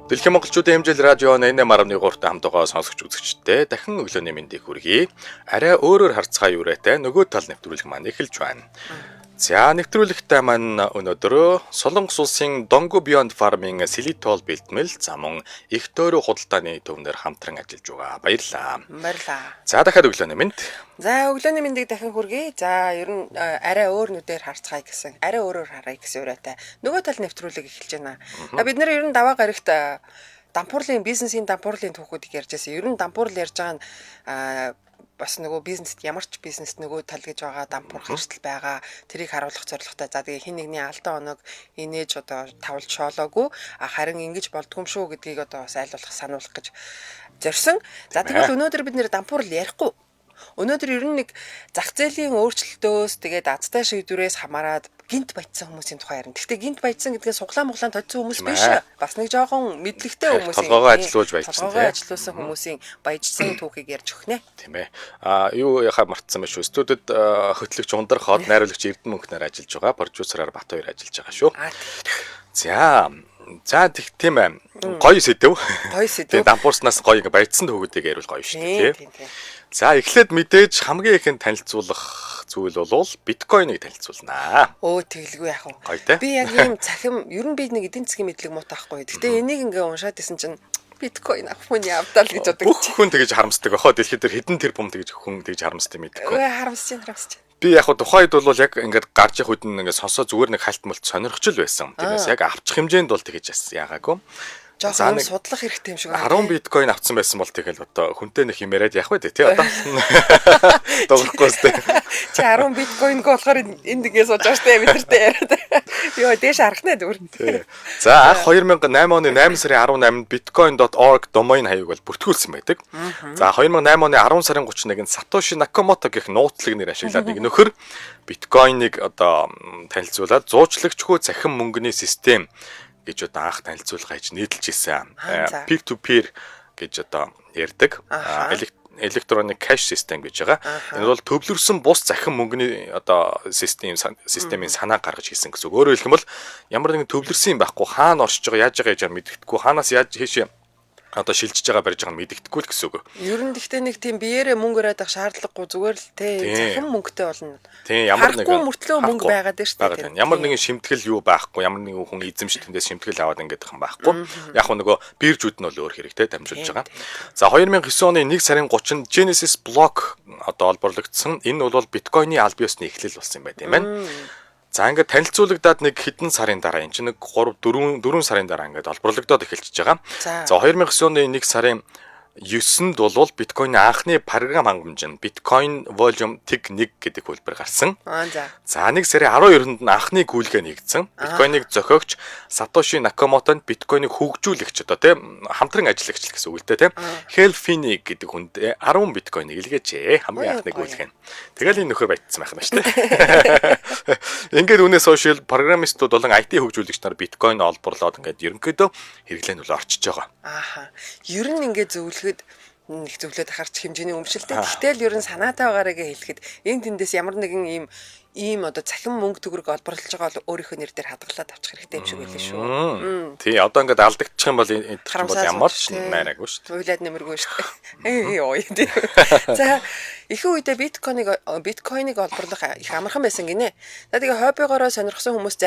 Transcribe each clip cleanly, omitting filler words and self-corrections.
Дэлхийн монголчуудын хэмжээл радио 88.3-тай хамтгаа сонсогч үзэгчдээ дахин өглөөний мэндийг хүргэе. Арай өөрөөр харцгаа юурэтэй нөгөө тал нэвтрүүлэг маань эхэлж байна. За нэвтрүүлэгтээ маань өнөөдөр Солонгос улсын Donggu Beyond Farming Silitol бэлтгэл замун их дөөрөө худалдааны төвнөр хамтран ажиллаж байгаа. Баярлалаа. Баярлалаа. За дахиад өглөөний мэнд. За өглөөний мэндийг дахин хүргэе. За ер нь арай өөр нүдээр харцгаая гэсэн. Арай өөрөөр харъя гэсэн юурэтэй. Нөгөө тал нэвтрүүлэг эхэлж байна. Бид нэр ер нь даваа гарагт дампуурлын бизнесийн дампуурлын түүхүүдийг ярьж байсан. Ер нь дампуурл ярьж байгаа нь бас нөгөө бизнест ямар ч бизнест нөгөө тал гэж байгаа дампуур хэрсэл байгаа тэрийг харуулах зорилготой. За тэгээ хин нэгний алдаа оног инээж одоо тавлж шоолоогүй харин ингэж болдгоом шүү гэдгийг одоо бас айлуулах сануулах гэж зорьсон. За тэгвэл өнөөдөр бид нэр дампуур ярихгүй. Өнөөдөр ер нь нэг зах зээлийн өөрчлөлтөөс тэгээд азтай шийдвэрээс хамаарат гинт баяжсан хүмүүсийн тухай ярина. Гэхдээ гинт баяжсан гэдгээ суглаан тоглосон хүмүүс биш. Бас нэг жоохон мэдлэгтэй хүмүүсийн толгоогоо ажилуулж баяжсан. Толгоогоо ажилуулсан хүмүүсийн баяжсан түүхийг ярьж өгнэ. Тийм ээ. Юу яхаа мартсан байх шүү. Студид хөтлөгч Ундар хоод найруулагч Эрдэнэ мөнхнөр ажиллаж байгаа. Продюсераар Бат хоёр ажиллаж байгаа шүү. За тийм ээ. Гоё сэдв. Тэгээ дампуурснаас гоё ингээ баяжсан түүхүүдийг ярил гоё шүү дээ. Тийм. За эхлээд мэдээж хамгийн ихэнд танилцуулах зүйл бол биткойныг танилцуулнаа. Тэгэлгүй яах вэ? Би яг ийм цахим ер нь би нэг эдийн засгийн мэдлэг муутахгүй. Гэтэ энийг ингээ уншаад исэн чинь биткойн авах хүний авдал гэж боддог. Бүх хүн тэгэж харамсдаг бахаа. Дэлхийд дээр хэдэн тэрбум тэгэж хүн тэгэж харамсдаг мэдгүй. Харамсаж. Би яг тухайд бол яг ингээд гарч явах үед ингээд сонсоо зүгээр нэг хальтмалт сонирхчл байсан. Тиймээс яг авчих хэмжээнд бол тэгэж яагаагүй. Жохон судлах хэрэгтэй юм шиг байна. 10 биткойн авцсан байсан бол тэгэл одоо хүнтэй нэг юм яриад явах вэ тий одоо. Догохгүй сте. Чи 10 биткойнг болохоор энд ингээс сууж байгаа штэ бид нартай яриад. Йоо дээш харах нэ зүгээр. За анх 2008 оны 8 сарын 18-нд bitcoin.org domain хаяг бол бүртгүүлсэн байдаг. За 2008 оны 10 сарын 31-нд Satoshi Nakamoto гэх нууцлаг нэр ашиглаад нэг нөхөр биткойныг одоо танилцуулаад зуучлагчгүй захин мөнгөний систем гэж одоо анх танилцуулга хийж нийтэлж ирсэн. Peer to peer гэж одоо ярьдаг. Electronic cash system гэж байгаа. Энэ бол төвлөрсөн бус захин мөнгөний одоо системийн санаа гаргаж хийсэн гэсэн. Өөрөөр хэлэх юм бол ямар нэгэн төвлөрсөн юм байхгүй хаана оршиж байгаа яаж байгаа мэддэхгүй хаанаас яаж хийшээ одоо шилжиж байгаа барьж байгаа нь мэддэхгүй л гэсэн үг. Ер нь гэхдээ нэг тийм биеэрээ мөнгө өрөөд авах шаардлагагүй зүгээр л захин мөнгөтэй болно. Тийм ямар нэгэн мөртлөө мөнгө байгаад байна шүү дээ. Ямар нэгэн шимтгэл юу байхгүй, ямар нэгэн хүн эзэмшил тэндээс шимтгэл аваад ингээд байгаа юм байхгүй. Яг нөгөө биржүүд нь бол өөр хэрэгтэй дамжуулж байгаа. За 2009 оны 1 сарын 30-нд Genesis Block одоо олборлогдсон. Энэ бол биткойны аль биесны эхлэл болсон юм байна тийм байна. За ингээд танилцуулагдаад нэг хэдэн сарын дараа энэ чинь нэг 3 4 сарын дараа ингээд олборлогдоод эхэлчихэж байгаа. За 2009 оны 1 сарын 9-нд бол биткойны анхны програм хангамж нь биткойн volume TIG 1 гэдэг хөлбөр гарсан. За 1 сарын 12-нд нь анхны гүйлгээ нэгдсэн. Биткойныг зохиогч Satoshi Nakamoto-нд биткойныг хөгжүүлэгч одоо тийм хамтран ажиллагч гэсэн үг л дээ тийм. Hal Finney гэдэг хүнд 10 биткойныг илгээжээ. Хамгийн анхны гүйлгээ нь. Тэгэл энэ нөхөр баяжсан байх нь шүү дээ. Ингээд үнэ сошиал программистууд болон IT хөгжүүлэгч нар биткойн олборлоод ингээд ерөнхийдөө хэрэглээ нь орчиж байгаа. Ер нь ингээд зөвлөхөд нэг зөвлөд харч хэмжээний өмчлөлтэй. Гэтэл ер нь санаатай байгаараа хэлэхэд энэ тэндээс ямар нэгэн ийм одоо цахим мөнгө төгрөг олборлож байгаа бол өөрийнхөө нэр дээр хадгалаад авчих хэрэгтэй юм шиг байлаа шүү. Тий, одоо ингээд алдагдчих юм бол ямар ч найраагүй шүү дээ. Уйлаад нэмэргүй шүү дээ. За ихэнх үедээ биткойныг олборлох их амархан байсан гинэ. За тэгээ хоббигоороо сонирхсан хүмүүс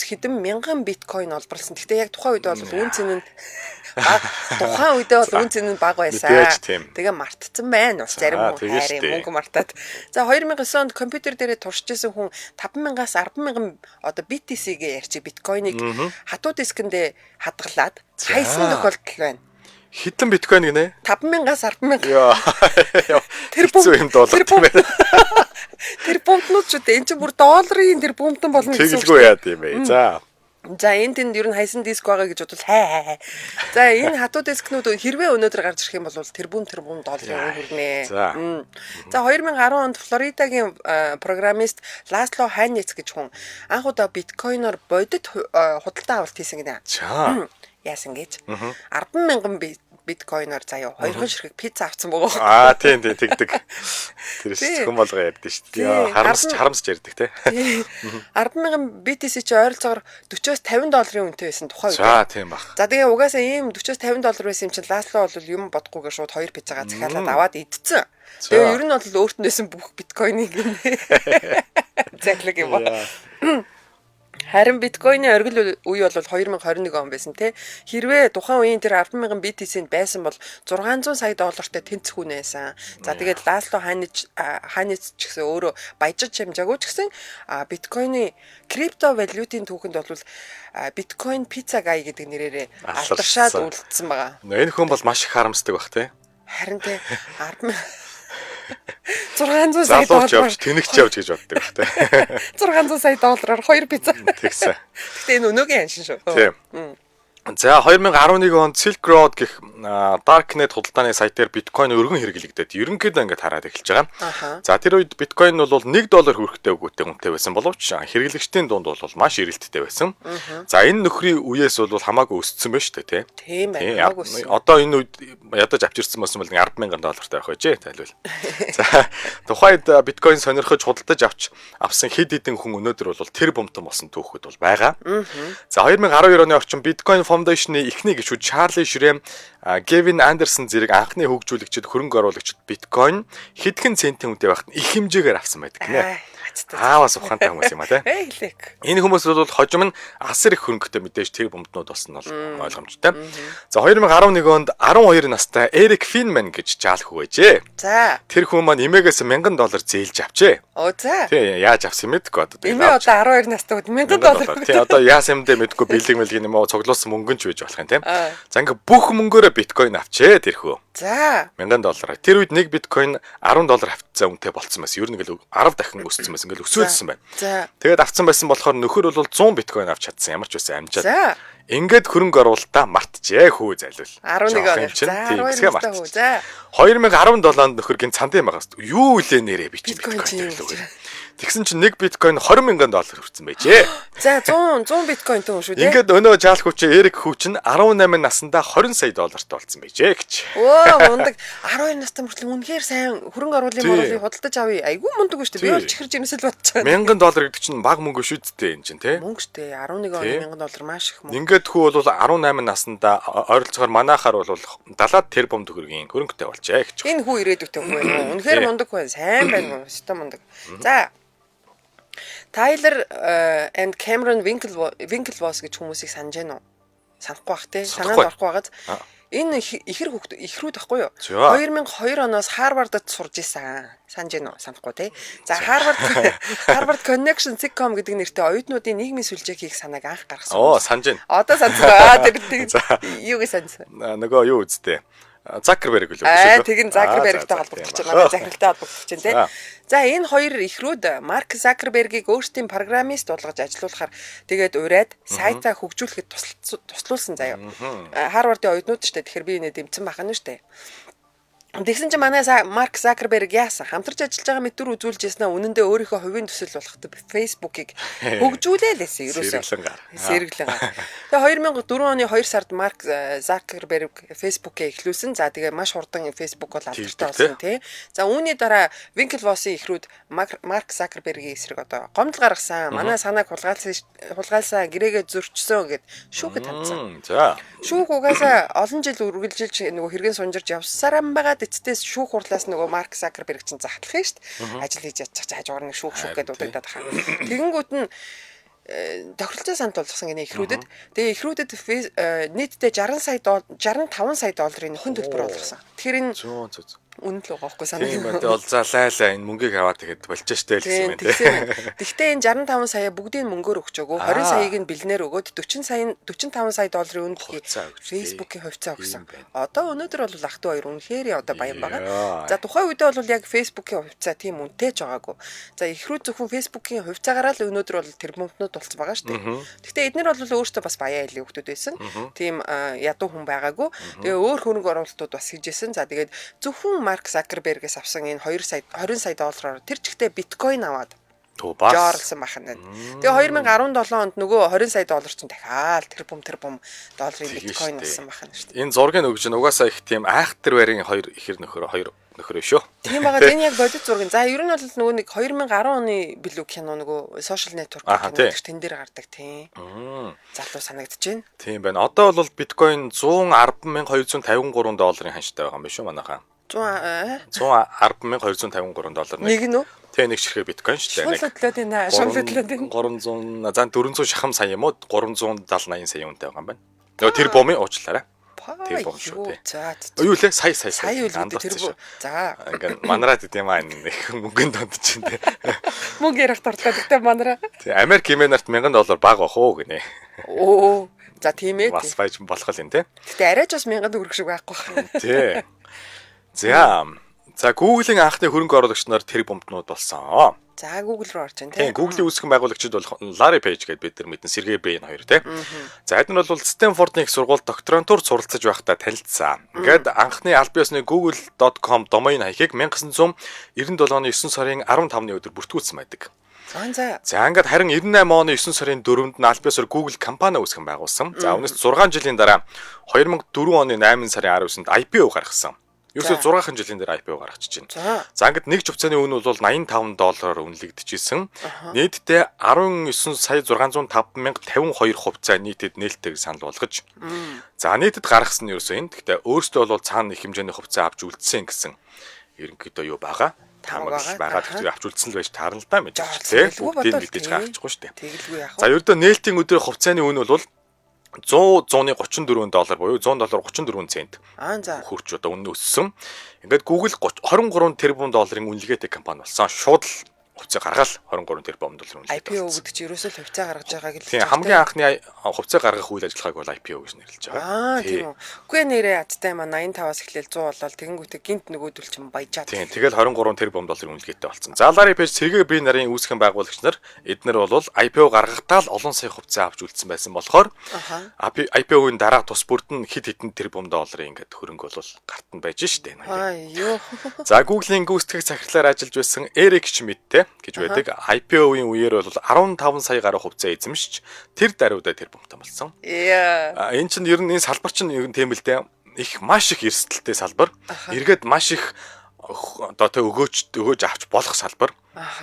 хэдэн мянган биткойн олборлсон. Гэхдээ яг тухайн үед бол үн цэн нь бага байсан. Тэгээ мартцсан байна. Бас зарим хүн хайрын мөнгө мартаад. За 2009 онд компьютер дээрээ туршиж исэн хүн 5,000-аас 10,000 одоо BTC-гээ ярьчих биткойныг хатуу дискэндээ хадгалаад хайсан тохиолдол байна. Хэдэн биткойн гинэ? 5,000-аас 10,000. Тэр бум байна. Тэр бумтнууд ч үгүй. Энд чинь бүр долларын тэр бумтан болно гэсэн үг. Тэгэлгүй яа тийм ээ. За энэ тэнд ер нь хайсан диск байгаа гэж бодвол За энэ хатуу дискнүүд хэрвээ өнөөдөр гарч ирэх юм бол тэрбум долларын хүрнэ. За 2010 онд Флоридагийн программист Ласло Хайнец гэж хүн анх удаа биткойноор бодит худалдаа авалт хийсэн гэнэ. Яасан гэж 10,000 биткойноор заяа 2 ширхэг пицца авсан байгаа. Тийм тэгдэг. Тэр зөвхөн болгоо ярьдэн шүү дээ. Харамсч ярьдаг те. 10,000 BTC чи ойролцоогоор 40-50 долларын үнэтэй байсан тухай үед. За тийм баг. За тэгээ угаасаа ийм 40-50 доллар байсан юм чинь ласлоо бол юм бодохгүйгээр шууд 2 пиццагаа захиалаад аваад идсэн. Тэгээ ер нь бол өөрт нь байсан бүх биткойныг юм. Заглаг юм ба. Харин биткойны оргил үе бол 2021 он байсан те. Хэрвээ тухайн үеийн тэр 10,000 BTC-нд байсан бол 600 сая доллартай тэнцэх хүн байсан. За тэгээд ласло хааниц ч гэсэн өөрөө баяжиж хэмжаагүй ч гэсэн биткойны крипто валютын түүхэнд бол биткойн пицца гай гэдэг нэрээрээ алдаршаад үлдсэн байгаа. Энэ хүн бол маш их харамсдаг бах те. Харин те 600 сая доллараар тэнэгч явж гэж боддог бах те. 600 сая доллараар 2 пицца. Тэгсэн. Гэтэ энэ өнөөгийн аншин шүү. Тийм. За 2011 онд Silk Road гэх Darknet худалдааны сайтаар биткойн өргөн хэрэглэгдээд ерөнхийдөө ингээд хараад эхэлж байгаа. За тэр үед биткойн бол $1 хүрэхтэй үгүйтэй үнэтэй байсан боловч хэрэглэгчдийн дунд бол маш эрэлттэй байсан. За энэ нөхрийн үеэс бол хамаагүй өссөн байна шүү дээ тийм байна. Одоо энэ үед ядаж авчирсан болсон бол $10,000 байх байжээ тайлбал. За тухайд биткойн сонирхож худалдаж авсан хэд хэдэн хүн өнөөдөр бол тэр бомтон болсон түүхүүд бол байгаа. За 2012 оны орчин биткойн Foundation-ы эхний гишүүд Чарли Шрэм, Гевин Андерсон зэрэг анхны хөгжүүлэгчид хөрөнгө оруулагчид биткойн хэдхэн центийн үнэтэй байхад их хэмжээгээр авсан байдаг гинэ. Аавас ухаантай хүмүүс юм а те. Энэ хүмүүс бол хожим нь асар их хөрөнгөтэй мэдээж тэр бомднууд болсон бол ойлгомжтой. За 2011 онд 12 настай Эрик Финман гэж жаалх байжээ. За тэр хүн маань эмээгээс $1,000 зээлж авчээ. За. Тий яаж авсан мэдгүй одоо. Эмээ одоо 12 настай $1,000. Тий одоо яасан юмдээ мэдгүй бэлэг мэлгийн юм уу цуглуулсан мөнгөн ч байж болох юм тийм. За ингээ бүх мөнгөөрөө биткойн авчээ тэр хөө. За. $1,000. Тэр үед нэг биткойн $10 хавцсан үнэтэй болцсон байсан. Ер нь ингээл 10 дахин өссөн байсан. Ингээл өсөөлсөн байна. За. Тэгээд авцсан байсан болохоор нөхөр бол 100 биткойн авч чадсан. Ямар ч байсан амжаад. За. Ингээд хөрөнгө оруулалтаа мартжээ хүү зайлвал. 11 он. За. 2017 онд нөхөр гин цандын байгаас юу илээ нэрээ бичиж биткойн төлөв. Тэгсэн чинь нэг биткойн $20,000 хүрсэн байжээ. За 100 биткойн төн шүү дээ. Ингээд өнөө жаал хүч Эрик хүч нь 18 наснда $20 сая болсон байжээ гэж. Өө мундаг 12 настай мөртлөө үнэхээр сайн хөрөнгө оруулалтын худалдаж авъя. Айгүй мундаг шүү дээ. Би бол чихэрж ирнэс л бодож байгаа. $1,000 гэдэг чинь баг мөнгө шүү дээ энэ чинь тий. Мөнгө шүү дээ. 11 оны $1,000 маш их мөнгө. Ингээд хүү бол 18 наснда ойролцоогоор манайхаар бол 70 тэрбум төгрөгийн хөрөнгөтэй болжээ гэж. Энэ хүү ирээдүйтэй хүн байна. Үнэхээр мундаг байна. Сайн байна. Өстой мундаг. За Tyler and Cameron Winklevoss гэж хүмүүсийг санаж байна уу? Санахгүй бах те. Санаанд орохгүй байгааз. Энэ ихэр ихрүүд байхгүй юу? 2002 оноос Harvard-д сурж исэн. Санаж байна уу? Санахгүй те. За Harvard Connection Sitcom гэдэг нэртэй оюутнуудын нийгмийн сүлжээг хийх санааг анх гаргасан. Санаж байна. Одоо санацгаа. Тэр юуг санасан? Нөгөө юу үздэй. Закерберг үлээ шүү. Тэгин Закербергтэй холбогдож байгаа. Захиралтай холбогдож байна те. За энэ хоёр ихрүүд Марк Закербергийг өөрсдийн программист болгож ажилуулахаар тэгээд ураад сайтаа хөгжүүлэхэд туслуулсан заяа. Харвардын оюутнууд ч тэгэхээр би энэ дэмцэн бахна шүү дээ. Тэгсэн чинь манай Марк Закерберг яасан хамтарч ажиллаж байгаа мэт төр үзүүлж яснаа үнэндээ өөрийнхөө хувийн төсөл болгоход Facebook-ыг хөгжүүлээ лээсэн ерөөсөө. Сэргэлэн. Тэгээ 2004 оны 2 сард Марк Закерберг Facebook-ийг эхлүүлсэн. За тэгээ маш хурдан Facebook бол алдартай болсон тий. За үүний дараа Winklevoss-ийн ихрүүд Марк Закербергийн эсрэг одоо гомдол гаргасан. Манай санааг хулгайлсан гэрээгээ зөрчсөн гэд шүүхэд хандсан. За. Шүүх угаасаа олон жил үргэлжилж нөгөө хэрэгэн сунжирж явсараа байгаа эцэстээс шүүх хурлаас нөгөө Марк Закерберг чинь захлах нь шүү дээ. Ажил хийж ядчих хажуугаар нэг шүүх гэдээ удагдаад байгаа. Тэгэнгүүт нь тохиролцоо санал болгосон гинэ ихрүүдэд. Тэгээ ихрүүдэд нийтдээ 65 сая долларын нөхөн төлбөр болгосон. Тэгэхээр энэ үнэн л байгаа байхгүй санаа. Тийм байна. Бол за лайлаа энэ мөнгийг аваад тэгэхэд болчих штэ л гэсэн юм байна. Тэгвэл энэ 65 сая бүгдийг мөнгөөр өгчөөгөө 20 саяыг нь бэлнээр өгөөд 45 сая долларын үнэлгээ Facebook-ийн хувьцаа өгсөн. Одоо өнөөдөр бол ах トゥ хоёр үнэхээр одоо баян байгаа. За тухайн үедээ бол яг Facebook-ийн хувьцаа тийм үнэтэй ч байгаагүй. За ихрүү зөвхөн Facebook-ийн хувьцаагаараа л өнөөдөр бол тэрбумтнууд болсон байгаа штэ. Гэхдээ эднэр бол өөрсдөө бас баян айлын хүмүүс байсан. Тийм ядуу хүн байгаагүй. Тэгээ өөр хөрөнгө оруулалтууд бас хийжсэн. За тэгээд зөвхөн Марк Закербергээс авсан энэ 20 сая доллараар тэр чигтээ биткойн аваад Төө бас. жоорлсон бахна. Тэгээ 2017 онд нөгөө 20 сая доллар чинь дахиад тэрбум долларын биткойн болсон бахна шүү дээ. Энэ зургийг өгж ин угаасаа их тийм айхтар байрын хоёр нөхөр шүү. Тийм байгаа. Энэ яг бодит зураг. За ер нь бол нөгөө нэг 2010 оны билүү кино нөгөө social network кино тэн дээр гардаг тийм. Залуу санагдаж байна. Тийм байна. Одоо бол биткойн 110,253 долларын ханштай байгаа юм байна шүү манайхаа. 110,253 доллар. Нэг нь үү? Тэ нэг ширхэг биткойн шүү дээ. Шулуудлаад байна. Шулуудлаад байна. 300 за 400 шахам сая юм уу 370 80 сая үнэтэй байгаа юм байна. Нөгөө тэр бомын уучлаарай. Тэр бом шүү дээ. За. Юу лээ сая юу лээ тэр бом. За. Ингээд манараад идэм аа нэг мөнгөнд донд чинь тэ. Мөнгө ярих дуртай гэдэг манараа. Тэ Америк хэмээнарт $1000 баг бах уу гинэ. Оо. За тийм ээ. Бас байж болох юм тэ. Гэтэ арайч бас 1000 төгрөг шиг байхгүй байна. Тэ. За Google-ийн анхны хөрөнгө оруулагч нар тэр бомбнууд болсон. За Google руу орж байна тийм. Google-ийн үүсгэн байгуулагчид бол Larry Page гэдэг бид нар мэднэ Сергей Брин хоёр тийм. За эдгээр бол Стэнфордын их сургуульд докторантур суралцж байхдаа танилцсан. Ингээд анхны аль биесны google.com домейн хаягийг 1997 оны 9 сарын 15-ны өдөр бүртгүүлсэн байдаг. За ингээд харин 98 оны 9 сарын 4-нд нь аль биесээр Google компани үүсгэн байгуулсан. За үүнээс 6 жилийн дараа 2004 оны 8 сарын 19-нд IPO гаргасан. Юусе 6 жилийн дээр IPO гаргачихжээ. За ингээд нэг жувцааны үн бол $85 үнэлэгдэжсэн. Нийтдээ 19 сая 605,052 хувьцаа нийтэд нээлттэйг санал болгож. За нийтэд гаргасан нь ерөөсөө энэ. Гэхдээ өөртөө бол цаана их хэмжээний хувьцаа авч үлдсэн гэсэн ерөнхийдөө юу байгаа? Таамаглал байгаа. Тэгэхээр авч үлдсэн л байж таарна л да мэдээж тийм. Бүгдийг мэдээж гаргачихгүй шүү дээ. Тэгэлгүй яах вэ? За ердөө нээлтийн өдрийн хувьцааны үн бол $100-134 буюу $100 34 цент. Хөрч одоо үнэ өссөн. Ингээд Google 23 тэрбум долларын үнэлгээтэй компани болсон. Шууд л хувьцаа гаргаал 23 тэрбум долларын үнэлгээтэй. IPO гэдэг чинь ерөөсөө хувьцаа гаргаж байгааг л. Тийм хамгийн анхны хувьцаа гаргах үйл ажиллагааг бол IPO гэж нэрлэж байгаа. Тийм үү. Үгүй нэрээ адтай маа 85-аас эхлээл 100 болол тэгэнгүүтээ гинт нөгөөдөл чинь баяжаад. Тийм тэгэл 23 тэрбум долларын үнэлгээтэй болсон. За Larry Page Сергей Брин нарын үүсгэн байгуулагч нар эднэр бол IPO гаргахдаа л олон сая хувьцаа авч үлдсэн байсан болохоор IPO-ийн дараа тус бүрд нь хэд хэдэн тэрбум долларын ингээд хөрөнгө бол гарт нь байж штэ. За Google-ийн гүйцэтгэх захирлаар ажиллаж байсан Eric Schmidt гэж байдаг. IPO-ийн үеэр бол 15 сая гаруй хувьцаа эзэмшиж тэр даруйдаа тэрбумтай болсон. Энэ чинь ер нь энэ салбар чинь тийм л дээ. Их маш их эрсдэлтэй салбар. Эргээд маш их одоо тэ өгөөж авч болох салбар.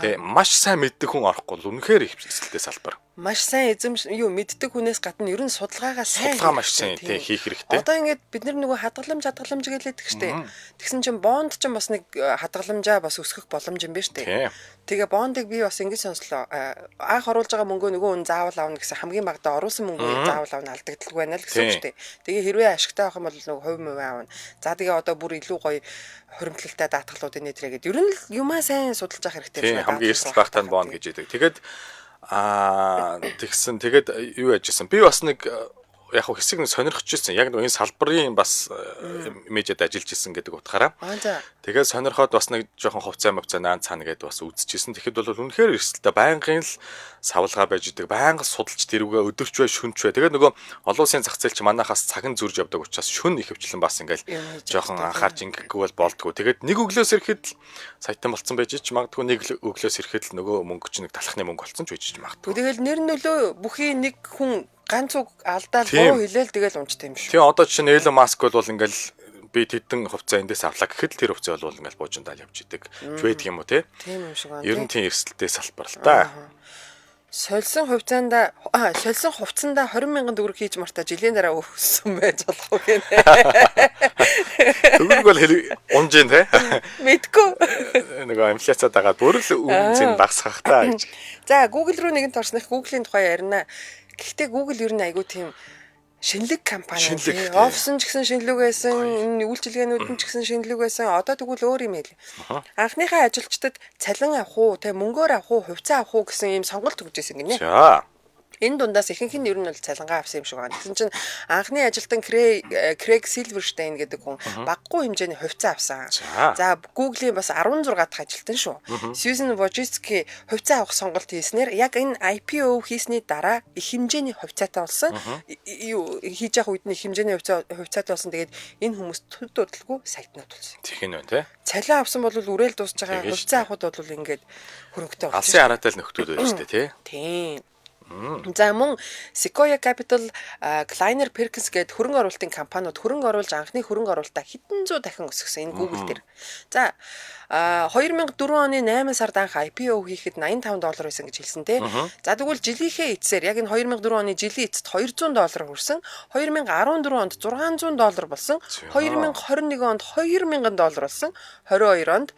Тэ маш сайн мэддэг хүн орохгүй бол үнэхээр их эрсдэлтэй салбар. Маш сайн мэддэг хүнээс гадна ер нь судалгаагаа сайн маш сайн тий хийх хэрэгтэй. Одоо ингээд бид нөгөө хадгаламж гэлээдэг штэ. Тэгсэн чинь бонд чинь бас нэг хадгаламжаа бас өсгөх боломж юм байна штэ. Тэгээ бондыг би бас ингэж сонслоо. Анх оруулж байгаа мөнгөө нөгөө хүн заавал авна гэсэн хамгийн багадаа оруулсан мөнгөө заавал авна алдагдaltaгүй байна л гэсэн штэ. Тэгээ хэрвээ ашигтай авах юм бол нөгөө хувь мөв аавна. За тэгээ одоо бүр илүү гоё хуримтлалтай даатгалуудын нэтрээ гэдэг. Ер нь юмаа сайн судалж авах хэрэгтэй байна. Хамгийн эрсдэл багтаа бонд гэж яддаг. Тэгээд тэгсэн тэгээд юу яжсэн би бас нэг яг хэсэг нь сонирхчихсэн яг нэг энэ салбарын бас имижэд ажиллаж исэн гэдэг утгаараа тэгээд сонирхоод бас нэг жоохон хувьцаа наан цаана гэдээ бас үзчихсэн. Тэгэхэд бол үнэхээр эрсдэлтэй байнгын л савлгаа байж идэг байнга судалж тэрүүгээ өдөрч бай шүнч бай. Тэгээд нөгөө олон улсын зах зээл чи манайхаас цаган зурж явдаг учраас шүн их хвчлэн бас ингээл жоохон анхаарч ингэхгүй болдгоо. Тэгээд нэг өглөөс ирэхэд саятан болцсон байж ч магадгүй нэг өглөөс ирэхэд л нөгөө мөнгө чинь нэг талхны мөнгө болцсон ч байж магадгүй. Тэгэл нэр нөлөө бүхий нэг хүн ганц үг алдаал боо хэлээл тэгэл унжтай юм шүү. Тийм одоо чинь Elon Musk бол ингээл би тэдэн хувьцаа эндээс авлаа гэхэд л тэр хувьцаа бол ингээл буужиндаал явж идэг. Байдаг юм уу те? Тийм юм шиг байна. Ер нь тийм эрсдэлтэй салбар л да. Сольсон хувьцаанда 20,000 төгрөг хийж мартаа жилийн дараа өссөн байж болох уу гэнэ. Төгрөг бол унжин те? Мэдгүй. Нөгөө инфляцаад байгаа бүр л үнцэн багсгах та гэж. За Google руу нэгэн орснох Google-ийн тухай ярина. Гэхдээ Google ер нь айгүй тийм шинэлэг компани. Офис нь ч гэсэн шинэлэг байсан, үйлчилгээнүүд нь ч гэсэн шинэлэг байсан. Одоо тэгвэл өөр юм ээ. Анхныхаа ажилчдад цалин авах уу, мөнгөөр авах уу, хувьцаа авах уу гэсэн ийм сонголт өгч байсан гинэ. За. Энэ дундаас ихэнх нь ер нь бол цалингаа авсан юм шиг байна. Тэгсэн чинь анхны ажилтан Крейг Силверштейн гэдэг хүн багагүй хэмжээний хувьцаа авсан. За Google-ийн бас 16 дахь ажилтан шүү. Сьюзен Вожицки хувьцаа авах сонголт хийснээр яг энэ IPO хийсний дараа их хэмжээний хувьцаатай болсон. Хийж явах үед нэг хэмжээний хувьцаатай болсон. Тэгээд энэ хүмүүс төд дуудалгүй сайтнууд болсон. Тэх нь байна тий. Цалин авсан бол үрээл дуусж байгаа. Хувьцаа авахд бол ингээд хөрөнгөтэй болсон. Алсын хараатай л нөхдүүд байна шүү дээ тий. Тийм. За мөн Sequoia Capital, Kleiner Perkins гээд хөрөнгө оруулалтын компаниуд хөрөнгө оруулж анхны хөрөнгө оруулалтаа хэдэн зуун дахин өсгсөн энэ Google дээр. За 2004 оны 8 сард анх IPO хийхэд $85 байсан гэж хэлсэн тий. За тэгвэл жилийнхээ эцсээр яг энэ 2004 оны жилийн эцэст $200 хүрсэн. 2014 онд $600 болсон. 2021 онд $2000 болсон. 22 онд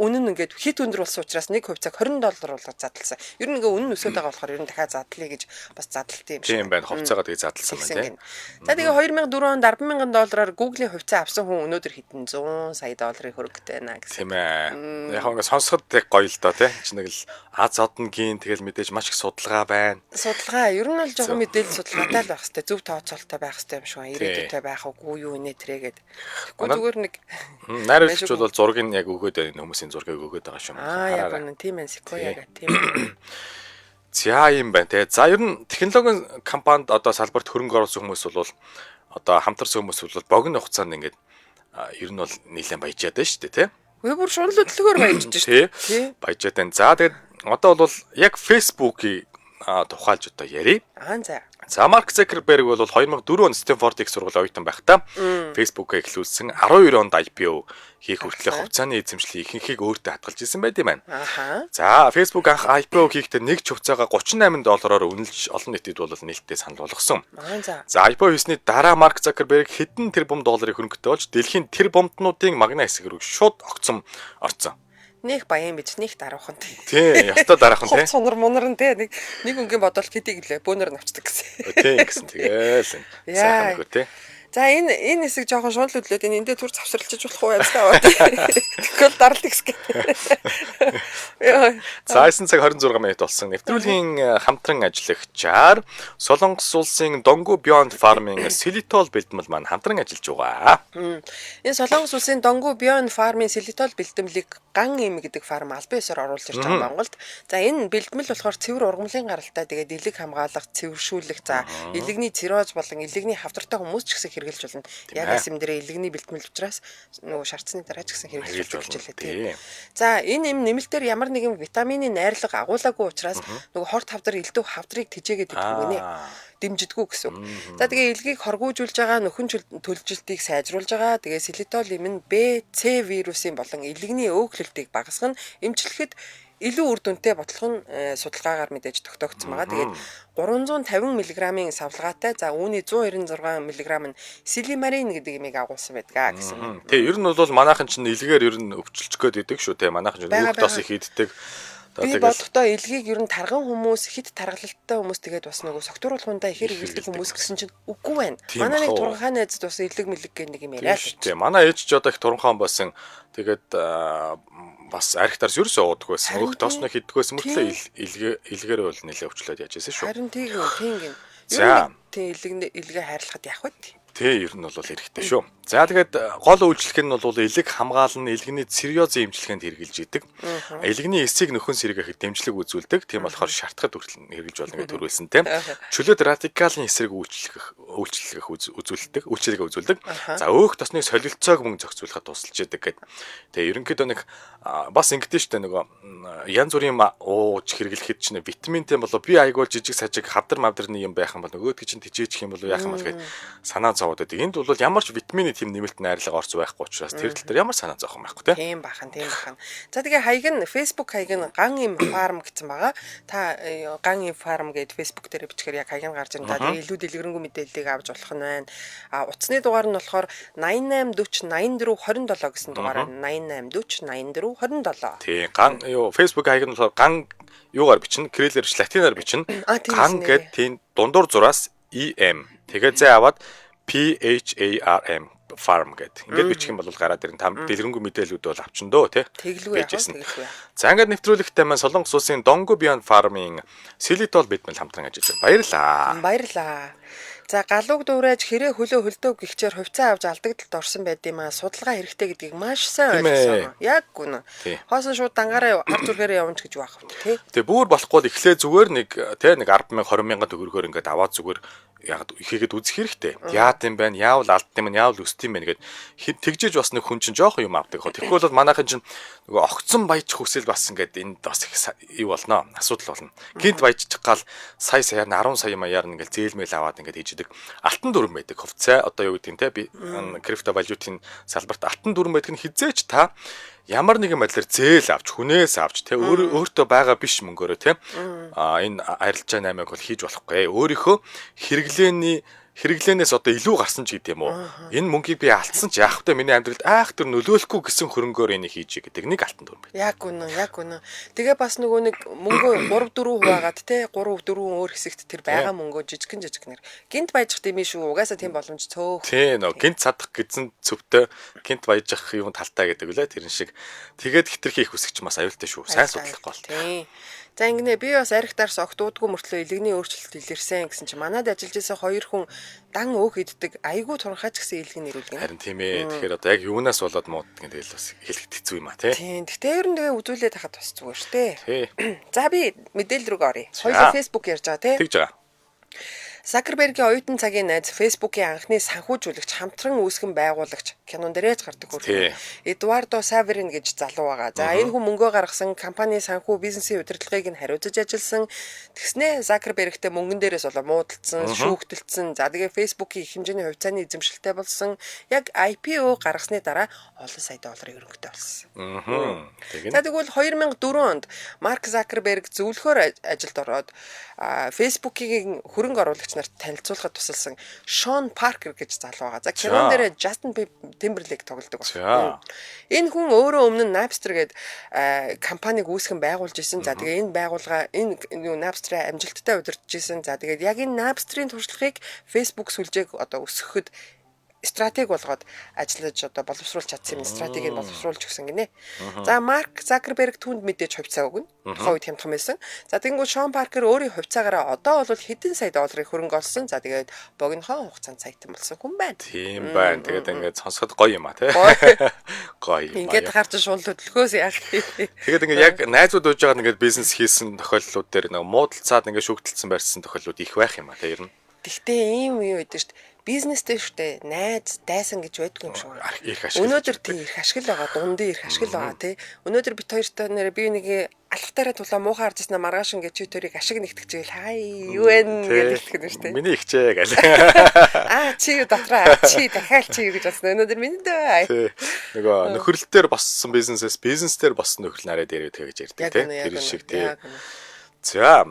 үнэн ингээд хит өндөр болсон учраас нэг хувьцааг $20 болгож задлсан. Ер нь ингээ үнэн өсөд байгаа болохоор ер нь дахиад задлая гэж бас задлалт юм шиг. Тийм байна. Хувьцаагаа тэгээ задлсан байна тийм. За тэгээ 2004 онд $10,000 Google-ийн хувьцаа авсан хүн өнөөдөр хэдэн 100 сая долларын хөрөнгөтэй байна гэсэн. Тийм ээ. Яг ингээ сонсоход яг гоё л доо тийм. Чи нэг л аз одонгийн тэгэл мэдээж маш их судалгаа байна. Судалгаа ер нь бол жоохон мэдээлэл судалгаатай л байх хэрэгтэй. Зөв тооцоолттой байх хэрэгтэй юм шиг байна. Ирээдүйтэй байх уу юу нэ тэрэгээд. Тэгвэл зүгээр нэг найруулагч бол зургийг яг өгөөд байна хүмүүсийн зургийг өгөөд байгаа шүү. Яг үнэн тийм ээ Sequoia тийм. За юм байна те. За ер нь технологийн компанид одоо салбарт хөрөнгө оруулсан хүмүүс бол одоо хамтарсан хүмүүс бол богино хугацаанд ингээд ер нь бол нэлээд баяжаад байна шүү дээ те. Бүр шунал хөдөлгөөр баяжж шүү дээ. Баяжаад байна. За тэгээд одоо бол яг Facebook-ийг тухайлж одоо ярив. За. За Марк Закерберг бол 2004 онд Стэнфорд их сургуулийн оюутан байхдаа Facebook-ыг эхлүүлсэн 12 онд IPO хийх хүртэл хувьцааны эзэмшлийг ихэнхийг өөртөө хадгалж исэн байт юм байна. За Facebook анх IPO хийхдээ нэг ч хувьцаагаа $38-оор үнэлж олон нийтэд бол нээлттэй санал болгосон. За IPO хийсний дараа Марк Закерберг хэдэн тэрбум долларын хөрөнгөтэй болж дэлхийн тэр бомтнуудын магна хэсэг рүү шууд огцом орцсон. Нэг баян бич нэг даруухан тий. Ястаа дараахан тий. Сунар мунар тий нэг өнгийн бодол хэдийг лээ бөөнөр навчдаг гэсэн. Тий гэсэн тэгээл. Сайхан гоо тий. За энэ хэсэг жоохон шунал хөдлөөд эндээ түр завсралчиж болох уу яваа. Тэгвэл даралт гисгэ. За 9 цаг 26 минут болсон. Нэвтрүүлгийн хамтран ажиллагчаар Солонгос улсын Donggu Beyond Farming Xylitol бэлтгэл маань хамтран ажиллаж байгаа. Энэ Солонгос улсын Donggu Beyond Farming Xylitol бэлтгэлийг ган им гэдэг фарм албан ёсоор оруулж ирж байгаа Монголд. За энэ бэлтгэл болохоор цэвэр ургамлын гаралтай тэгээд элэг хамгаалах, цэвэршүүлэх, за элэгний цирроз болон элэгний хавтартай хүмүүс ч гэсэн хэрэгжилж болно. Яг эсэм дээр элэгний бэлтгэл учраас нөгөө шаардсны дараа ч гэсэн хэрэгжилж болж байлаа тийм. За энэ эм нэмэлтээр ямар нэгэн витамины найрлага агуулаагүй учраас нөгөө хорт хавдар элдв хавдрыг тэжээгээд идэх гинэ. Дэмжидгүү гэсэн. За тэгээ элгийг хоргоожуулж байгаа нөхөн төлжилтийг сайжруулж байгаа. Тэгээ Xylitol эм нь B, C вирусын болон элэгний өөхлөлтийг багасгах нь эмчлэхэд илүү үр дүнтэй бодлого нь судалгаагаар мэдээж тогтоогдсон байгаа. Тэгээд 350 мг-ийн савлгаатай за үүний 126 мг нь силимарин гэдэг юмыг агуулсан байдаг гэсэн. Тэгээ ер нь бол манайхан чинь илгээр ер нь өвчлөж гээд идэг шүү те. Манайхан чинь нүх тос их иддэг. Би бодлоготой элгийг ер нь тарган хүмүүс хит таргалалттай хүмүүс тэгээд бас нөгөө согтууруулгундаа ихээр иргэлдэг хүмүүс гэсэн чинь үгүй байна. Манай нэг туранхай найзд бас элэг мэлэг гэх нэг юм яриа л. Тийм манай ээж ч одоо их туранхай байсан. Тэгээд бас архитарс ерөөсөө уудаг байсан. Өөх тосноо хиддэг байсан мөртлөө илгээр бол нэлээ өвчлөөд яаж байсан шүү. Харин тийм гин. За тийм элгээ хайрлахад явах вэ? Тэ ер нь бол хэрэгтэй шүү. За тэгээд гол үйлчлэх нь бол элэг хамгаална, элэгний циррозын эмчилгээнд хэрэгжилж идэг. Элэгний эсийг нөхөн сэргээхэд дэмжлэг үзүүлдэг. Тийм болохоор шаардахад хүртэл хэрэгжилж болно гэж төрүүлсэн тийм. Чөлөөт радикалын эсрэг үйлчлэгийг үзүүлдэг. За өөх тосныг солилцоог мөн зохицуулахад тусалж идэг гэдэг. Тэгээ ерөнхийдөө нэг бас ингэдэж штэ нөгөө янз бүрийн ууж хэрэглэхэд чинь витаминтэй болоо би айгуул жижиг сажиг хавдар мавдарны юм байх юм бол нөгөөдгөө чинь тижээчих юм бол яах юм бол гэж санаа зовоод байдаг. Энд бол ямар ч витамины тийм нэмэлт найрлага орц байхгүй учраас тэр тал дээр ямар санаа зовох юм байхгүй тийм бахан. За тэгээ хаяг нь Facebook хаяг нь ган им фарм гэсэн байгаа. Та ган им фарм гэдэг Facebook дээр бичихээр яг хаяг нь гарч ирнэ. Тэгээ илүү дэлгэрэнгүй мэдээллийг авч болох нь байна. Утасны дугаар нь болохоор 8840 8427 гэсэн дугаараар 8840 8427. Тийм ган Facebook хаяг нь болохоор ган юугаар бичнэ? Крэлэр латинаар бичнэ. Ган гэдэг тийм дундуур зураас EM. Тэгээ зэ аваад PHARM Farm гэдэг. Ингээд бичих юм бол гараад ирэн там дэлгэрэнгүй мэдээлүүд бол авчин дөө тий. Тэглгүй яах вэ? За ингээд нэвтрүүлэгтэй маань Солонгос улсын Dongo Beyond Farm-ийн Silitol бидмэл хамтран ажиллаж байна. Баярлалаа. За галууг дуурайж хэрэг хөлөө гихчээр хувьцаа авч алдагдaltaд орсон байд юм аа. Судалгаа хэрэгтэй гэдгийг маш сайн ойлгосон. Яг гүн. Хоосон шууд дангаараа ард зүрхээрээ явж гэж байх юм тий. Тэгээ бүр болохгүй эхлээ зүгээр нэг 10,000 20,000 төгрөгөөр ингээд аваад зүгээр яг ихэгээд үзэх хэрэгтэй. Яад юм байна, яавал алдсан юм, яавал өсд юм байна гэд тэгжээж бас нэг хүн чинь жоох юм авдаг. Тэгэхгүй бол манайхан чинь нөгөө огцон баяж хүсэл бас ингээд энд бас их юу болно, асуудал болно. Гинт баяжчих гал саяар нь 10 сая маяар ингээд зээлмэл аваад ингээд хийждэг. Алтан дүрм байдаг. Хувьцаа одоо юу гэдэг нь те би крипто валютын салбарт алтан дүрм байдаг нь хизээч та ямар нэгэн байдлаар зээл авч хүнээс авч те өөртөө байгаа биш мөнгөөрөө те энэ арилжаа 8-ыг бол хийж болохгүй. Өөрийнхөө хэрэглэнээс одоо илүү гарсан ч гэдэм үү. Энэ мөнгийг би алдсан ч яах вэ? Миний амьдралд айхтар нөлөөлөхгүй гэсэн хөрөнгөөр энийг хийж гэдэг нэг алтан дүрм байна. Яг үнэ. Тэгээ бас нөгөө нэг мөнгөө 3-4 хуваагаад те 3-4 өөр хэсэгт тэр байгаа мөнгөө жижигнэр гинт баяжих юм шүү. Угаасаа тийм боломж цөөх. Тий нөө гинт садах гэсэн цөвтөө гинт баяжих юм талтай гэдэг үлээ тэрэн шиг. Тэгээд хитрхи их үсгч бас аюултай шүү. Сайн судлахгүй бол. Тий. За ингэнэ би бас арх дарс огтудгүй мөртлөө илэгний өөрчлөлт илэрсэн гэсэн чинь манад ажиллаж байсан 2 хүн дан өөх иддэг айгүй турхаач гэсэн илэг нэрүүлгэн. Харин тийм ээ. Тэгэхээр одоо яг юунаас болоод мууддаг юм тэгэл бас хэлэхэд хэцүү юм а тий. Тийм. Гэтэ ер нь тэгээ үзүүлээд хахад бас зүгээр шүү дээ. Тий. За би мэдээлэл рүү оръё. Хоёул Facebook ярьж байгаа тий. Тэгж байгаа. Закербергийн оюутан цагийн найз Facebook-ийн анхны санхүүжүүлэгч хамтран үүсгэн байгуулагч кинон дээрэж гардаг хүн. Эдуардо Саверин гэж залуу байгаа. За энэ хүн мөнгөө гаргасан компани санхүү бизнесийн удирдлагыг нь хариуцаж ажилласан. Тэгснээ Закербергтэй мөнгөн дээрээс болоо муудалцсан, шүүхтэлцсэн. За тэгээ Facebook-ийн их хэмжээний хувьцааны эзэмшилтэй болсон. Яг IPO гаргасны дараа олон сая долларын өрөнгөтэй болсон. За тэгвэл 2004 онд Марк Закерберг зөвлөхөр ажилд ороод Facebook-ийн хөрөнгө оруулагч нарт танилцуулахад тусалсан Шон Паркер гэж залуу байгаа. За кинон дээр Justin Timberlake тоглодог байна. Энэ хүн өөрөө өмнө нь Napster гэдэг компаниг үүсгэн байгуулж исэн. За тэгээ энэ байгууллага энэ Napster-ыг амжилттай удирдах исэн. За тэгээд яг энэ Napster-ийн туршлагыг Facebook сүлжээг одоо өсгөхөд стратеги болгоод ажиллаж одоо боловсруулж чадсан юм стратегийг боловсруулж өгсөн гинэ. За Марк Закерберг түнд мэдээж хувьцаа өгнө. Тухайн үед хямдхан байсан. За тэгэнгүүт Шон Паркер өөрийн хувьцаагаараа одоо бол хэдэн сая долларын хөрөнгө олсон. За тэгээд богинохон хугацаанд саятан болсон хүн байна. Тийм байна. Тэгээд ингээд сонсоход гоё юм а тий. Гоё. Ингээд гарч шууд хөдөлгөөс яах вэ? Тэгээд ингээд яг найзууд ууж байгаа ингээд бизнес хийсэн тохиолдлууд дээр нэг муудалцаад ингээд шүүгтэлсэн барьсан тохиолдлууд их байх юм а тий ер нь. Гэхдээ ийм юу гэдэг шүү дээ. Бизнестэй штэ найз дайсан гэж байдгүй юм шиг. Өнөөдөр тийм их ашигл байгаа, дундын их ашигл байгаа тий. Өнөөдөр бит хоёртой нэр би нэг алхтаараа тулаа муухай харжсна маргааш ингээд чи төрийг ашиг нэгтгэж байл хай юу вэ гэж хэлдэг юм штэ. Миний ихчээ гэл. Чи дотроо чи дахиад чи юу гэж бодсон. Өнөөдөр миний дөө. Нөгөө нөхөрлөлтөөр боссон бизнесээр боссон нөхрөл нараа дээр үтгэж ярьдаг тий. Тэр шиг тий. За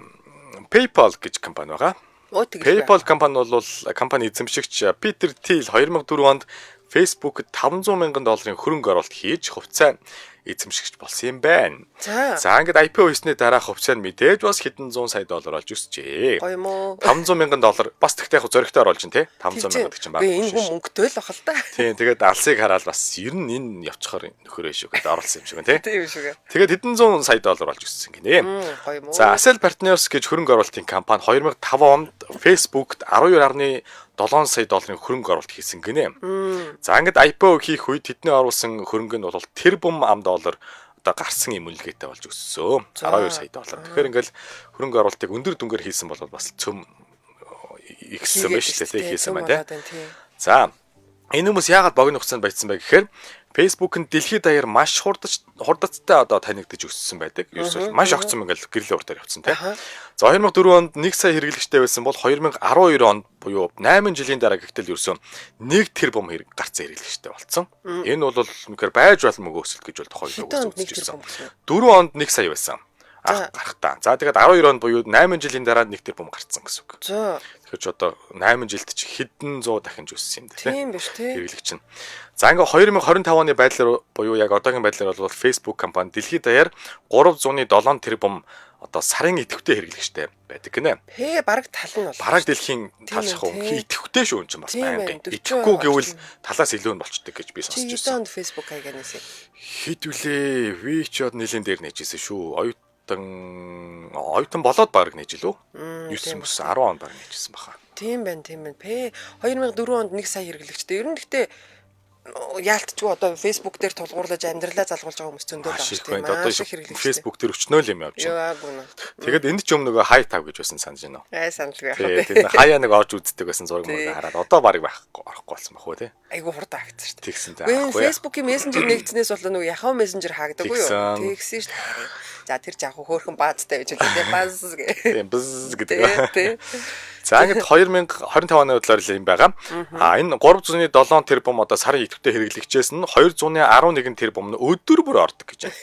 PayPal гэж компани байгаа. PayPal компани бол компани эзэмшигч Питер Тил 2004 онд Facebook-д $500,000 хөрөнгө оруулалт хийж хувьцаа эзэмшигч болсон юм байна. За ингээд IPO хийсний дараа хувьцаа нь мэдээж бас хэдэн зуун сая доллар олж өсчээ. Гоё юм уу? $500,000 бас тэгтээ яг зөрөгтэй оруулж чинь тий. $500,000 гэж юм байна. Энэ хүн мөнгөтэй л бахал та. Тийм тэгээд алсыг хараад бас ер нь энэ явчихаар нөхөрөө шүү гэдээ оруулсан юм шиг байна тий. Тийм шүү. Тэгээд хэдэн зуун сая доллар олж өссөн гинэ. Гоё юм уу? За Accel Partners гэж хөрөнгө оруулалтын компани 2005 онд Facebook-д 12.7 сая долларын хөрөнгө оруулалт хийсэн гинэ. За ингээд IPO хийх үед тэдний оруулсан хөрөнгө нь бол тэрбум ам доллар одоо гарсан юм үлгээтэй болж өссөн. 12 сая доллар. Тэгэхээр ингээл хөрөнгө оруулалтыг өндөр дүнгээр хийсэн бол бас цөм ихсэн байж тээ хийсэн байна тий. За энэ хүмүүс яагаад богино хугацаанд баяжсан бэ гэхээр Facebook нь дэлхийд даяар маш хурдцтай одоо танигдж өссөн байдаг. Ерөөсөө маш огцом ингээл гэрлийн уртаар явцсан тий. За 2004 онд 1 сая хэрэглэгчтэй байсан бол 2012 онд буюу 8 жилийн дараа гэтэл ерөөсөө 1 тэрбум гарцсан хэрэглэгчтэй болсон. Энэ бол үнэхээр байж болно мөгөө өсөлт гэж бол тохиолдож үзчихсэн. 4 онд 1 сая байсан. Гарахтаа. За тэгээд 12 онд буюу 8 жилийн дараа 1 тэрбум гарцсан гэсэн үг. Тэгэхээр ч одоо 8 жилд чи хэдэн 100 дахин ч өссөн юм дээ. Тийм биш тий. Хэрэглэгч нь. За ингээ 2025 оны байдлаар буюу яг одоогийн байдлаар бол Facebook компани дэлхийд даяар 307 тэрбум одоо сарын идэвхтэй хэрэглэгчтэй байдаг гинэ. Бараг тал нь бол. Бараг дэлхийн тал шахуу идэвхтэй шүү энэ чинь бас байнгын. 40 Идэхгүй гэвэл талаас илүү нь болчдөг гэж би сонсч байсан. байсан. Facebook хаягаас. Хэд вүлээ вичод нэлийн дээр нээжсэн шүү. Оюутан болоод баг нээж лөө. 9 10 он баг нээжсэн баха. Тийм байна. 2004 онд 1 сая хэрэглэгчтэй. Ер нь гэхдээ яалтчгүй одоо Facebook дээр тулгуурлаж амьдралаа залгуулж байгаа хүмүүс зөндөө байгаа шүү дээ. Одоо Facebook дээр өчнөө л юм явж байна. Тэгээд энд ч өмнө нөгөө хай тав гэж байсан санаж байна уу? Саналгүй яах вэ? Тэгээд хаяа нэг орж үздэг байсан зураг мөрөг хараад одоо баг орохгүй болсон байх уу те? Айгу хурдан хаагцсан шүү дээ. Тэгсэн заахгүй. Facebook-ийн Messenger нэгдснээс бол нөгөө Yahoo Messenger хаагдаггүй юу? Тэгсэн шүү дээ. За тэр жаахан хөөрхөн баазтай гэж хэлээ. Бааз гэдэг. За ингээд 2025 оны бодлоор л юм байгаа. Энэ 307 тэрбум одоо сарын идэвхтэй хэрэглэгчээс нь 211 тэрбум нь өдөр бүр ордог гэж байна.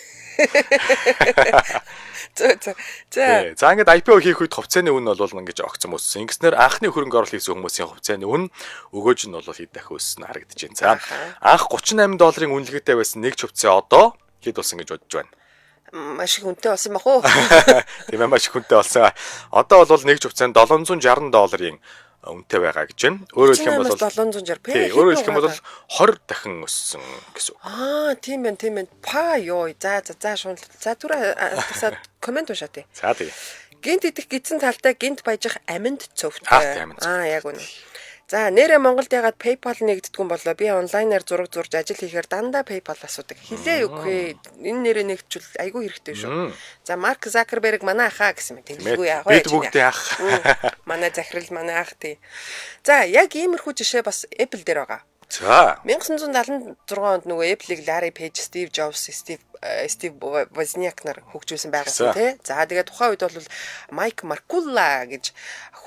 За ингээд IPO хийх үед хувьцааны үн нь бол ингэж огцом өссөн. Ингэснээр анхны хөрөнгө оруулалт хийсэн хүмүүсийн хувьцааны үн өгөөж нь бол хэд дахин өссөн харагдаж байна. За анх $38 үнэлгээтэй байсан нэг хувьцаа одоо хэд болсон гэж бодож байна. Маш их үнэтэй болсон бах уу? Тийм ээ, маш их үнэтэй болсон. Одоо бол нэг хувьцаанд $760 үнэтэй байгаа гэж байна. Өөрөөр хэлэх юм бол 760. Өөрөөр хэлэх юм бол 20 дахин өссөн гэсэн үг. Тийм байна. Па ёо. За шунал. За түрээ комент уншаа тий. За тий. Гинт идэх гидсэн талтай гинт баяжих аминд цөвтэй. Яг үнэ. За нэрээ Монголд ягаад PayPal нэгддэг юм болоо? Би онлайнаар зураг зурж ажил хийхээр дандаа PayPal асуудаг. Хилээ үгүй. Энэ нэрээ нэгтчүүл айгүй хэрэгтэй шүү. За Марк Закерберг манай ахаа гэсэн юм. Тэмлгүй яах вэ? Бид бүгдээ ах. Манай захирал манай ах тий. За яг иймэрхүү жишээ бас Apple дээр байгаа. За 1976 онд нөгөө Apple-ыг Larry Page, Steve Jobs, Steve Wozniak нар хөгжүүлсэн байгуулсан тий. За тэгээд тухайн үед бол Mike Markula гэж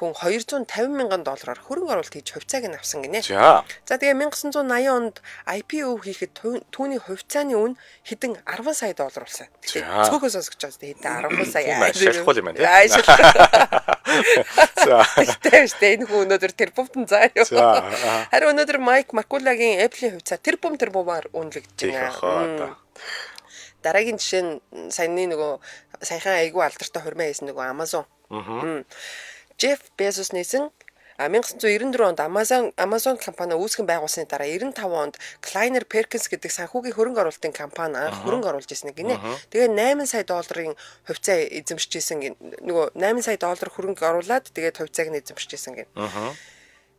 хүн $250,000 хөрөнгө оруулалт хийж хувьцааг нь авсан гинэ. За тэгээд 1980 онд IPO хийхэд түүний хувьцааны үн хэдэн $10 сая болсон. Цөөхөөс сонсгож байгаа хэдэн 10 сая. Ашиглахгүй юм байна тий. За тэгээд энэ хүн өнөөдөр тэр бовтон заа юу. Харин өнөөдөр Mike Markula-гийн Apple-ийн хувьцаа тэрбумаар үнэлэгдэж байна. Дараагийн жишээ нь саяны нөгөө саяхан айгүй алдартай хурмаа хийсэн нөгөө Amazon. Jeff Bezos нээсэн 1994 онд Amazon компани үүсгэн байгуулсны дараа 95 онд Kleiner Perkins гэдэг санхүүгийн хөрөнгө оруулалтын компани анх хөрөнгө оруулж ирсэн гинэ. Тэгээ $8 сая хувьцаа эзэмшиж ирсэн нөгөө $8 сая хөрөнгө оруулаад тэгээд хувьцааг нь эзэмшиж ирсэн гинэ.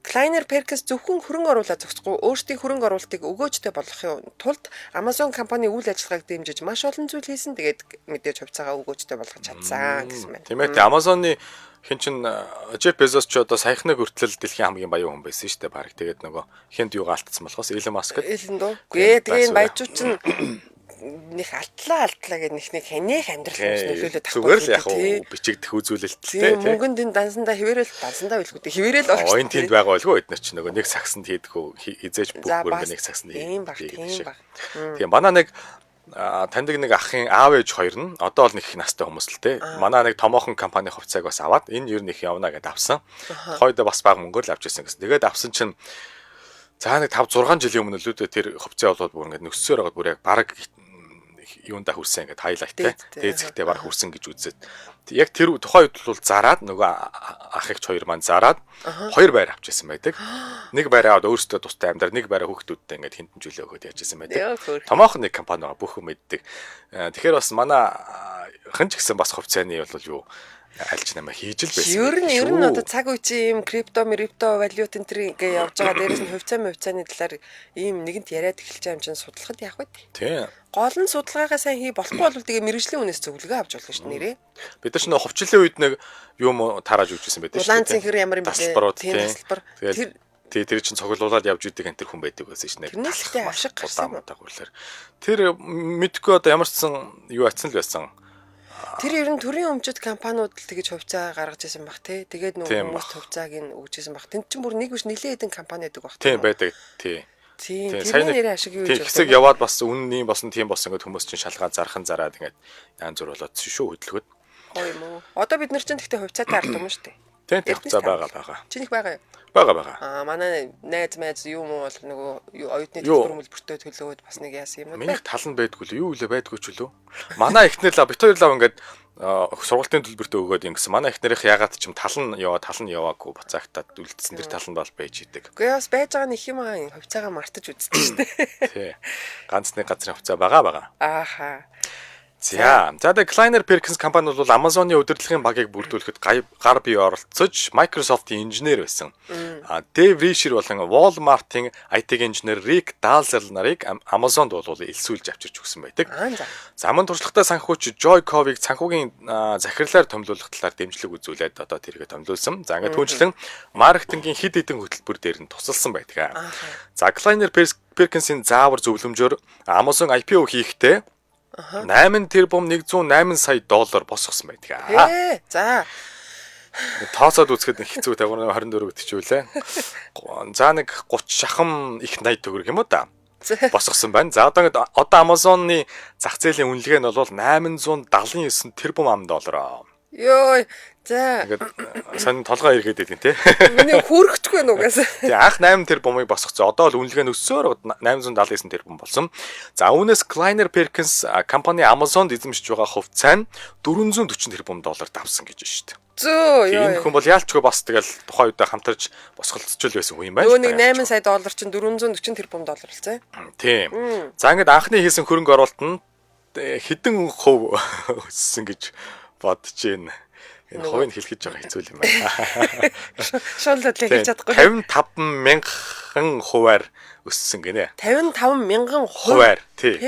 Kleiner Perkins зөвхөн хөрөнгө оруулалт зохицгүй өөрсдийн хөрөнгө оруулалтыг өгөөжтэй болгохын тулд Amazon компани үйл ажиллагааг дэмжиж маш олон зүйл хийсэн. Тэгээд мэдээж хувьцаагаа өгөөжтэй болгож чадсан гэсэн байна. Тийм ээ. Amazon-ы хин чин Jeff Bezos ч одоо саяхны хүртэл дэлхийн хамгийн баян хүн байсан шүү дээ. Бараг тэгээд нөгөө хинд юугаа алдсан болохоос Elon Musk Elon дөө. Тэгээд энэ баяжууд чинь нэг алтлаа гэдэг нэг хэнийх амьдрал нөлөөлөд тахгүй. Зүгээр л яг бичигдэх үзүүлэлттэй тийм. Мөнгөнд энэ дансандаа дансандаа үлгүүд хിവэрэл орчих. Ойн тэнд байгаа болгүй эднэр чинь нөгөө нэг сагсанд хийдгүү хизээж бүх бүр нэг сагсанд хийдэг. Тийм манай нэг таньдаг нэг ахын аав ээж хоёр нь одоо бол нэг их настай хүмүүс л те. Манай нэг томоохон компани хувьцааг бас аваад энэ ер нь их явна гэдээ авсан. Хойдоо бас баг мөнгөөр л авч ирсэн гэсэн. Тэгээд авсан чинь за нэг 5 6 жилийн өмнө л үүдээ тэр хувьцаа болоод бүр ингээд нөссөөр байгаа бүр яг баг юундаа хүрсэн ингээд хайлайттай дээзэгтэй баг хүрсэн гэж үзээд яг тэр тухайн үед бол зараад нөгөө ах эгч хоёр маань зараад хоёр байр авчихсан байдаг. Нэг байр аваад өөрсдөө тустай амьдар, нэг байраа хүүхдүүдтэй ингээд хинтэмжүүлээ өгөөд яажсэн байдаг. Томоохон нэг компани байгаа бүх хүн мэддэг. Тэгэхээр бас манай хинч гэсэн бас хувьцааны бол юу альч намаа хийж л байсан. Ер нь одоо цаг үе чи ийм крипто валют энэ төр ингээ явж байгаа дээрээс нь хувьцааны талаар ийм нэгэнт яриад эхэлж байгаа юм чинь судлахад яах вэ? Тийм. Гол нь судалгаагаа сайн хий болохгүй бол тэгээ мэрэгжлийн үнээс зөвлөгөө авч болох шүү дээ нэрээ. Бид нар ч нөө хувьчлалын үед нэг юм тарааж өгчсэн байдаг шүү дээ. Улаан цэнхэр ямар юм бэ? Тийм тасалбар. Тэр чинь цоглуулаад явж идэг энэ төр хүн байдаг байсан шнэ. Тэрнээсээ авшиг гарсан удаагүйрлэр. Тэр мэдгүй одоо ямар ч сан юу атсан л байсан. Тэр ер нь төрийн өмчөд компаниуд л тэгэж хувьцаа гаргаж ирсэн баг тий. Тэгээд нөгөө хүмүүс хувьцааг нь өгч ирсэн баг. Тэнд чинь бүр нэг биш нэлээд хэдэн компани байдаг баг. Тийм байдаг тий. Тийм тэрний нэрээ ашиг юу гэж байна. Хэсэг яваад бас үнний босон тийм болсон гэдэг хүмүүс чинь шалгаа зархан зараад ингээд янз бүр болоод шүү хөдөлгөөд. Гоё юм уу? Одоо бид нар чинь тэгтээ хувьцаатай ард юм шүү дээ. Тийм хувьцаа байгаа. Чинийх байгаа юу? Байгаа. Манай найз юу муу бол нөгөө оюутны төлбөр мөлбөртөө төлөөд бас нэг яасан юм уу? Миний тал нь байдгүй л юу үлээ байдгүй ч үлээ. Манай ихнэр л бит хоёр лав ингээд сургалтын төлбөртөө өгөөд юм гэсэн. Манай их нарийнх ягаад ч юм тал нь яваагүй буцаагтаад үлдсэн тэр тал нь бол байж идэг. Үгүй бас байж байгаа нь их юм аа хувьцаагаа мартаж үздэг шүү дээ. Тий. Ганц нэг газрын хувьцаа байгаа. Ааха. За тэгээ Kleiner Perkins компани бол Amazon-ы удирдлагын багийг бүрдүүлэхэд гар бие оролцож Microsoft-ийн инженер байсан. Dave Risher болон Walmart-ийн IT-ийн инженер Rick Dalzell нарыг Amazon-д бол элсүүлж авчирч өгсөн байдаг. За мөн туршлагатай санхүүч Joy Cove-ыг санхүүгийн захирлаар томилуулах талаар дэмжлэг үзүүлээд одоо тэргээ томилуулсан. За ингээд түүнчлэн маркетингийн хэд хэдэн хөтөлбөр дээр нь тусалсан байдаг. За Kleiner Perkins-ийн заавар зөвлөмжөөр Amazon IPO хийхдээ 8 тэрбум 108 сая доллар босгосон байдаг. За. Тооцоод үзэхэд хэцүү 24 гэдчихвүлээ. За нэг 30 шахам их 80 төгрөг юм уу да. Босгосон байна. За одоо Amazon-ы зах зээлийн үнэлгээ нь бол 879 тэрбум $. Йой. За. Ингээд сайн толгой эргээд идэв тий. Миний хөөрөгдөхгүй байна угаасаа. Тий анх 8 тэрбумыг босгоцсон. Одоо бол үнэлгээ нь өссөөр 879 тэрбум болсон. За үүнээс Kleiner Perkins компани Amazon-д эзэмшиж байгаа хувьцаа нь $440 тэрбум давсан гэж байна шүү дээ. Зөө ёо. Энэ хүн бол яалчгүй бас тэгэл тухайн үедээ хамтарч босголцож байсан хүн юм байна. Нөгөө нэг $8 сая чинь $440 тэрбум болсон. Тийм. За ингээд анхны хийсэн хөрөнгө оруулалт нь хэдэн хувь өссөн гэж бодож байна. Энэ хувийг хэлхэж байгаа хэцүү юм байна. Шуулаад хэлж чадахгүй. 55 мянган хувиар өссөн гинэ. 55 мянган хувиар тий.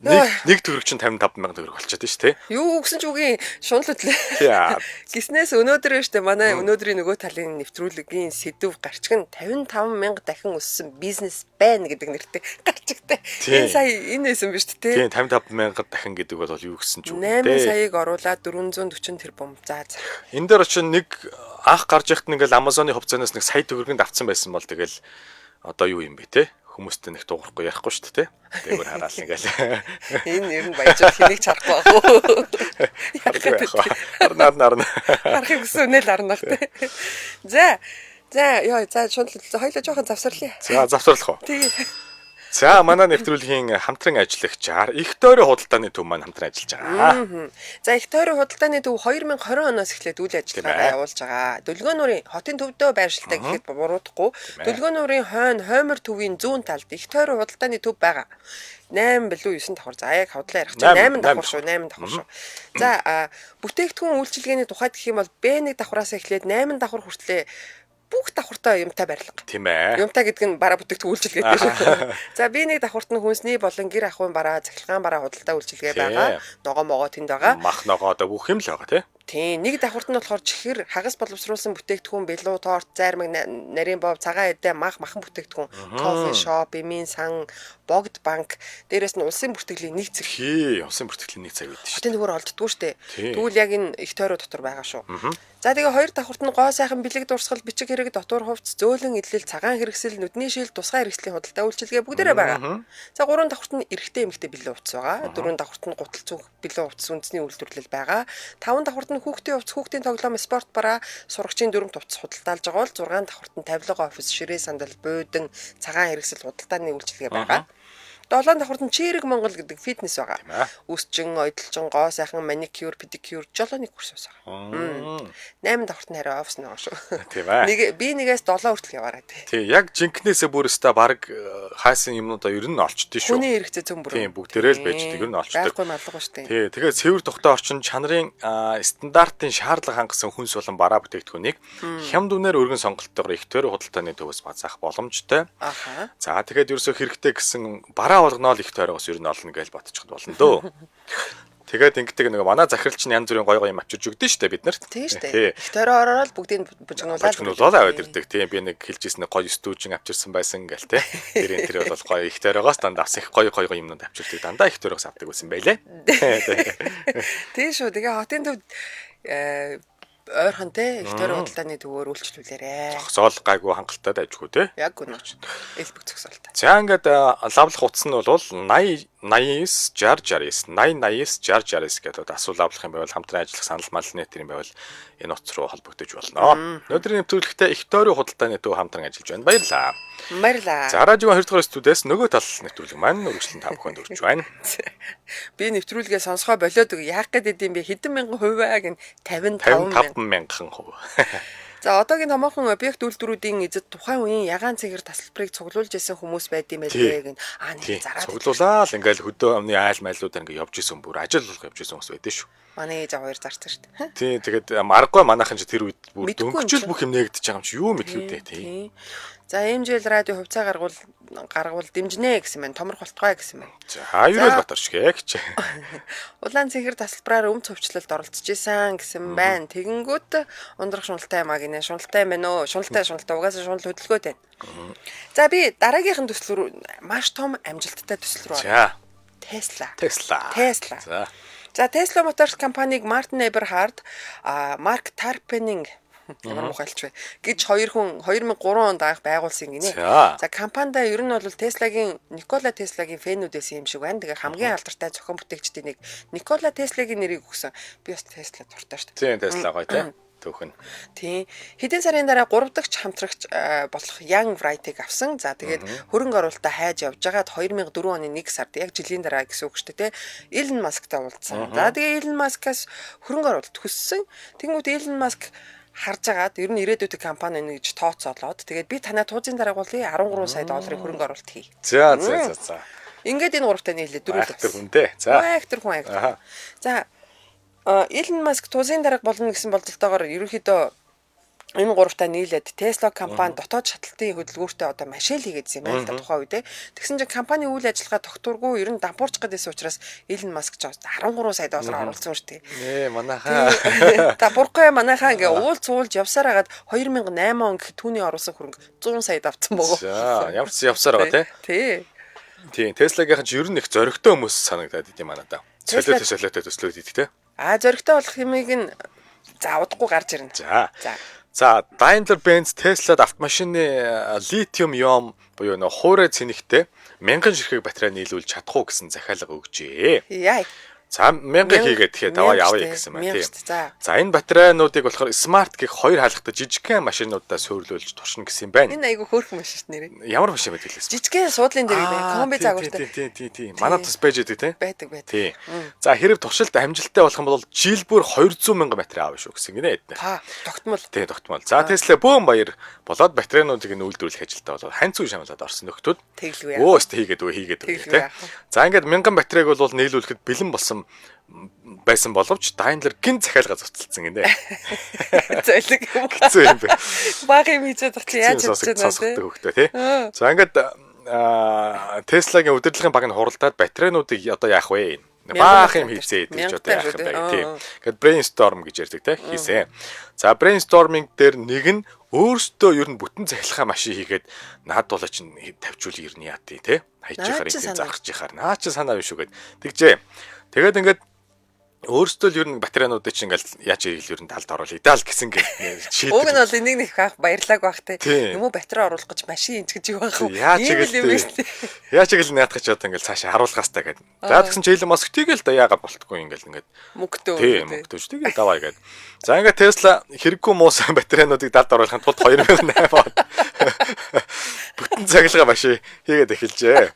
Нэг төгрөг чинь 55 мянган төгрөг болчиход шүү, тий. Юу гэсэн ч үгүй шунал хөдлөө. Гиснээс өнөөдөр штэ манай өнөөдрийн нөгөө талын нэвтрүүлгийн сэдв гарчиг нь 55 мянга дахин өссөн бизнес байна гэдэг нэртэй гарчигтай. Энэ сая энэ байсан биз дээ, тий. Тийм 55 мянга дахин гэдэг бол юу гэсэн ч үг. 8 саяыг оруулаад 440 тэрбум. За. Энэ дээр чинь нэг анх гарч яхад ингээл Amazon-ы хувьцаанаас нэг сая төгрөгийн давцсан байсан бол тэгэл одоо юу юм бэ, тий. Хүмүүстээ нэг дуурахгүй ярихгүй шүү дээ, тий. Тэгвэр хараал ингээл. Энэ ер нь баяжал хэнийг чарахгүй аа. Нарна. Архив гэсэн үнэл арнах тий. За ёо за шунал хоёлоо жоохон завсарлаа. За завсарлах уу? Тий. За манай нэвтрүүлгийн хамтран ажиллагчаар их тойрон худалдааны төв маань хамтран ажиллаж байгаа. За их тойрон худалдааны төв 2020 оноос эхлээд үйл ажиллагаагаа явуулж байгаа. Дөлгөөнүүрийн хотын төвдөө байршилтай гэхэд буруудахгүй. Дөлгөөнүүрийн хоймор төвийн зүүн талд их тойрон худалдааны төв байгаа. 8 билүү 9 давхар. За яг хавдлаа ярих чинь 8 давхар шүү. За бүтээгдэхүүн үйлчилгээний тухайд гэх юм бол B1 давхраас эхлээд 8 давхар хүртлээр бүх давхартай юмтай барилга. Тийм ээ. Юмтай гэдэг нь бараа бүтээгдэхүүн үйлчилгээ гэж шүү. За B1 давхарт нь хүнсний болон гэр ахуйн бараа, цахилгаан бараа худалдаа үйлчилгээ байгаа. Ногоо могоо тэнд байгаа. Мах ногоо одоо бүх юм л байгаа тий. Тийм нэг давхарт нь болохоор чихэр, хагас боловсруулсан бүтээгдэхүүн, бэлүү, торт, зайрмаг, нарийн бов, цагаан эдээ, махан бүтээгдэхүүн, кофе шоп, эмийн сан, богд банк, дээрээс нь улсын бүртгэлийн нэг зэрэг. Хий, улсын бүртгэлийн нэг цаг байдаг шүү. Хотын төвөр олддгүй шүү дээ. Тэгвэл яг энэ их тойроо дотор байгаа шүү. За тэгээ хоёр давхарт нь гоо сайхан бэлэг дурсгал, бичиг хэрэг, дотор хувцас, зөөлөн эдлэл, цагаан хэрэгсэл, нүдний шил, тусгай хэрэгслийн худалдаа үйлчилгээ бүгдээрээ байгаа. За гурван давхарт нь эрэгтэй эмэгтэй бэлэн хувцас байгаа. Дөрвөн давхарт нь гутал цүнх бэлэн хувцас үндэсний үйлдвэрлэл байгаа. Таван давхарт нь хүүхдийн хувцас, хүүхдийн тоглоом, спорт бараа, сургагчийн дүрм хувцас худалдаалж байгаа бол 6 давхарт нь тавилга офис, ширээ сандал, буудан, цагаан хэрэгсэл худалдааны үйлчилгээ байгаа. 7 давхарт нь Чирэг Монгол гэдэг фитнес байгаа. Үсчин, ойдолчин, гоо сайхан, маникюр, педикюр, жолооны курс байгаа. 8 давхарт нь хараа офис нэг шүү. Тийм ээ. Би нэгээс 7 хүртэл яваарай тий. Тий, яг жинкнээсээ бүрээсээ баг хайсан юмнуудаа ер нь олчдээ шүү. Хүний хэрэгцээ зөм бүр. Тийм, бүгдээрээ л байж тэр ер нь олчдөг. Байхгүй малгай шүү дээ. Тий, тэгээд цэвэр тухтай орчин чанарын стандартын шаардлага хангасан хүнс болон бараа бүтээгдэхүүнийг хямд үнээр өргөн сонголттойгоор их тойрон худалдааны төвөөс базаах боломжтой. За тэгээд ерөөсөө хэрэгтэй гэсэн бараа олгоноо л их тойроогоос ер нь олно гэж бодчиход болно дөө. Тэгээд ингэдэг нэг манай захирал чинь янз бүрийн гой юм авчирж өгдөн штэ бид нарт. Тийм штэ. Их тойроо ороод бүгдийг бужигнуулаад аваад ирдэг. Тийм би нэг хэлжсэн нэг гой стүүжин авчирсан байсан гэл те. Тэр бол гой их тойроогоос дандаа авсан их гой юмнууд авчирдаг. Дандаа их тойроогоос авдаг байсан байлээ. Тийм шүү. Тэгээ хотын төвд ойрхон те их тойрон худалдааны төвөөр үйлчлүүлээрэ. Зогсоол гайгүй хангалттай дайжгүй те. Яг үнэ. Элбэг зогсоолтой. За ингээд лавлах утас нь бол 80 89 60 69 80 гэдэг асуулт авлах юм байвал хамтран ажиллах санал малны нэтер юм байвал энэ утас руу холбогдож болно. Өнөөдрийн нэвтрүүлэгтээ их тойрын худалдааны төв хамтран ажиллаж байна. Баярлалаа. Баярлаа. За радио 2 дугаар студиэс нөгөө тал нэвтрүүлэг маань үргэлжлэн та бүхэнд хүрч байна. Би нэвтрүүлгээ сонсгоо болоод яах гээд идэм бэ? Хэдэн мянган хувиа гэн 55 мянган хувь. За одоогийн томоохон объект үйлдвэрүүдийн эзэд тухайн үеийн ягаан цэгэр тасалбарыг цуглуулж исэн хүмүүс байд юм байлээ гэн. Нэг зараад цуглуулаад ингээл хөдөө амны айл майлуудаар ингээ явж исэн бүр ажил болох явж исэн хүмүүс байдэн шүү. Манай ээж аваар зарсан шүү дээ. Тий, тэгээд аргагүй манайхан ч тэр үед бүр дөнгөжл бүх юм нэгдэж байгаа юм чи юу мэдэх үү тий. За МЖЛ радио хувьцаа гаргуул дэмжинэ гэсэн мэн томрох болтгой гэсэн мэн. За аюул батар шгэ гэж. Улаан цэгэр тасалбараар цөвчлөлд оролцож исэн гэсэн байна. Тэгэнгүүт ундрах шуналтай маа гинэ. Шуналтай юм байна уу? Шуналтай угаасаа шунал хөдөлгөөтэй. За би дараагийнхан төсөл рүү маш том амжилттай төсөл рүү. За. Tesla. За Tesla Motors компаниг Мартин Эберхард, Марк Тарпенинг ямар мухайлч вэ гэж хоёр хүн 2003 онд анх байгуулсан гинэ. За компанидаа ер нь бол Tesla-гийн Никола Tesla-гийн фэнүүдээс юм шиг байна. Тэгээ хамгийн алдартай зохион бүтээгчдийн нэг Никола Tesla-гийн нэрийг өгсөн. Би бас Tesla дуртай шүү дээ. Тийм Tesla гоё тийм. Түүхэн. Тийм. Хэдэн сарын дараа 3 дахь хамтрагч болох Young Wright-ыг авсан. За тэгээд хөрөнгө оруулалтаа хайж явж байгаад 2004 оны 1 сард яг жилийн дараа гэсэн үг шүү дээ. Elon Musk-тай уулзсан. За тэгээд Elon Musk-аас хөрөнгө оруулалт хүссэн. Тэнгүүд Elon Musk харж агаад ер нь ирээдүйд компани нэг гэж тооцоолоод тэгээд би танаа туузын дараагуулъя 13 сая долларын хөрөнгө оруулалт хий. За. Ингээд энэ гуравтай нийлээ дөрөв. Актер хүнтэй. За. Актер хүн. За Elon Musk туузын дарга болно гэсэн бололтоогоор ерөнхийдөө энэ гуравтаа нийлээд Tesla компани дотоод шатлалтын хөдөлгөөртөө одоо машин хийгээд юм байна л та тухайн үедээ. Тэгсэн чинь компани үйл ажиллагаа тогтворгүй ер нь дампуурч гэдээс учраас Elon Musk ч 13 сая доллар оруулсан шүү дээ. Манайхаа. Дампуургүй манайхаа ингээ уулж явсаар агаад 2008 он гэх түүний оруулсан хөрөнгө 100 сая давцсан богоо. За ямар ч явсаар байгаа тий. Тийм Tesla-гийнхан ч ер нь их зоригтой хүмүүс санагдаад идэм манаа да. Солиотой төслөөд идэх те. Зоригтой болох юмыг нь удахгүй гарч ирнэ. За, Daimler-Benz Tesla-д автомашины литиум ион буюу нөө хуурай цэнэгтэй 1000 ширхэг батарей нийлүүлж чадах уу гэсэн захиалга өгчээ. Яа. За 1000 хийгээд тэгэхээр даваа явъя гэсэн байна тийм. За энэ батарейнуудыг болохоор Smart гэх хоёр хаалгатай жижигхэн машинуудаа суйрлуулж туршина гэсэн юм байна. Энэ айгүй хөөрхөн машин шүү нэрээ. Ямар машин байдаг лээс? Жижигхэн суудлын дээр комби загвартай. Тийм. Манайд бас байж байдаг тийм. Байдаг. Тийм. За хэрэг туршилт амжилттай болох юм бол жил бүр 200 мянган батарей аавна шүү гэсэн гинэ. Тогтмол. Тийм тогтмол. За Tesla бөөм баяр болоод батарейнуудыг нь үйлдвэрлэх ажилдаа болоод хань цүү шамлаад орсон нөхдүүд. Тэглгүй. Өөст хийгээд тийм. За ингээд 1000 батарейг бол нийлүүлэхэд бэлэн болсон байсан боловч Daimler гин захиалга зуцалсан гинэ. Зайлэг юм. Хэцүү юм бэ. Баг юм хийж чадах чи яаж чадж байна вэ? Тий. За ингээд Tesla-гийн удирдлагын баг нь хуралдаад батарейнуудыг одоо яах вэ? Баах юм хийцээ гэж одоо яах юм бэ? Тийм. Ингээд brainstorm гэж ярьдаг те хийсэн. За brainstorming дээр нэг нь өөртөө ер нь бүтэн захилахаа машин хийгээд наад дулаа чинь тавьчул ер нь яа тий те хайчихаар ийм зархаж ихаар наа чи санаа биш үгээд тэгжээ. Тэгээд ингээд өөртөө л ер нь батарейнуудыг чинь ингээл яаж ийл ер нь талд оруулъя даа л гэсэн шийдэл. Уг нь бол энийг нэг хаах баярлааг байх те. Юм уу батарей оруулах гэж машин интгэж юу байх вэ? Яаж игэл наадах ч одоо ингээл цаашаа харуулгаас та гэдэг. За тэгсэн чи Elon Musk тийгэл да яагаад болтгүй ингээл ингээд мөнгөтэй. Тийм мөнгөтэй тийгэл даваа гэдэг. За ингээд Tesla хэрэггүй муусан батарейнуудыг далд оруулахын тулд 2008 он бүтэн цаглага машин хийгээд эхэлжээ.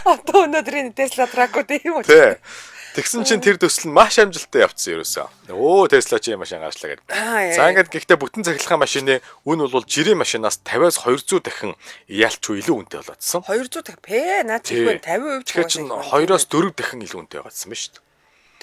Одоо өнөөдрийн Tesla truck-ууд юм уу? Тийм. Тэгсэн чинь тэр төсөл нь маш амжилттай явцсан ерөөсөө. Tesla чи машин гарчлаа гэдэг. За ингээд гэхдээ бүтэн цахилгаан машины үн бол жирийн машинаас 50-аас 200 дахин ялчгүй илүү үнэтэй болоодсон. 200 дахин наад чихвэн 50% ч чинь 2-оос 4 дахин илүү үнэтэй байгаадсан ба шүү дээ.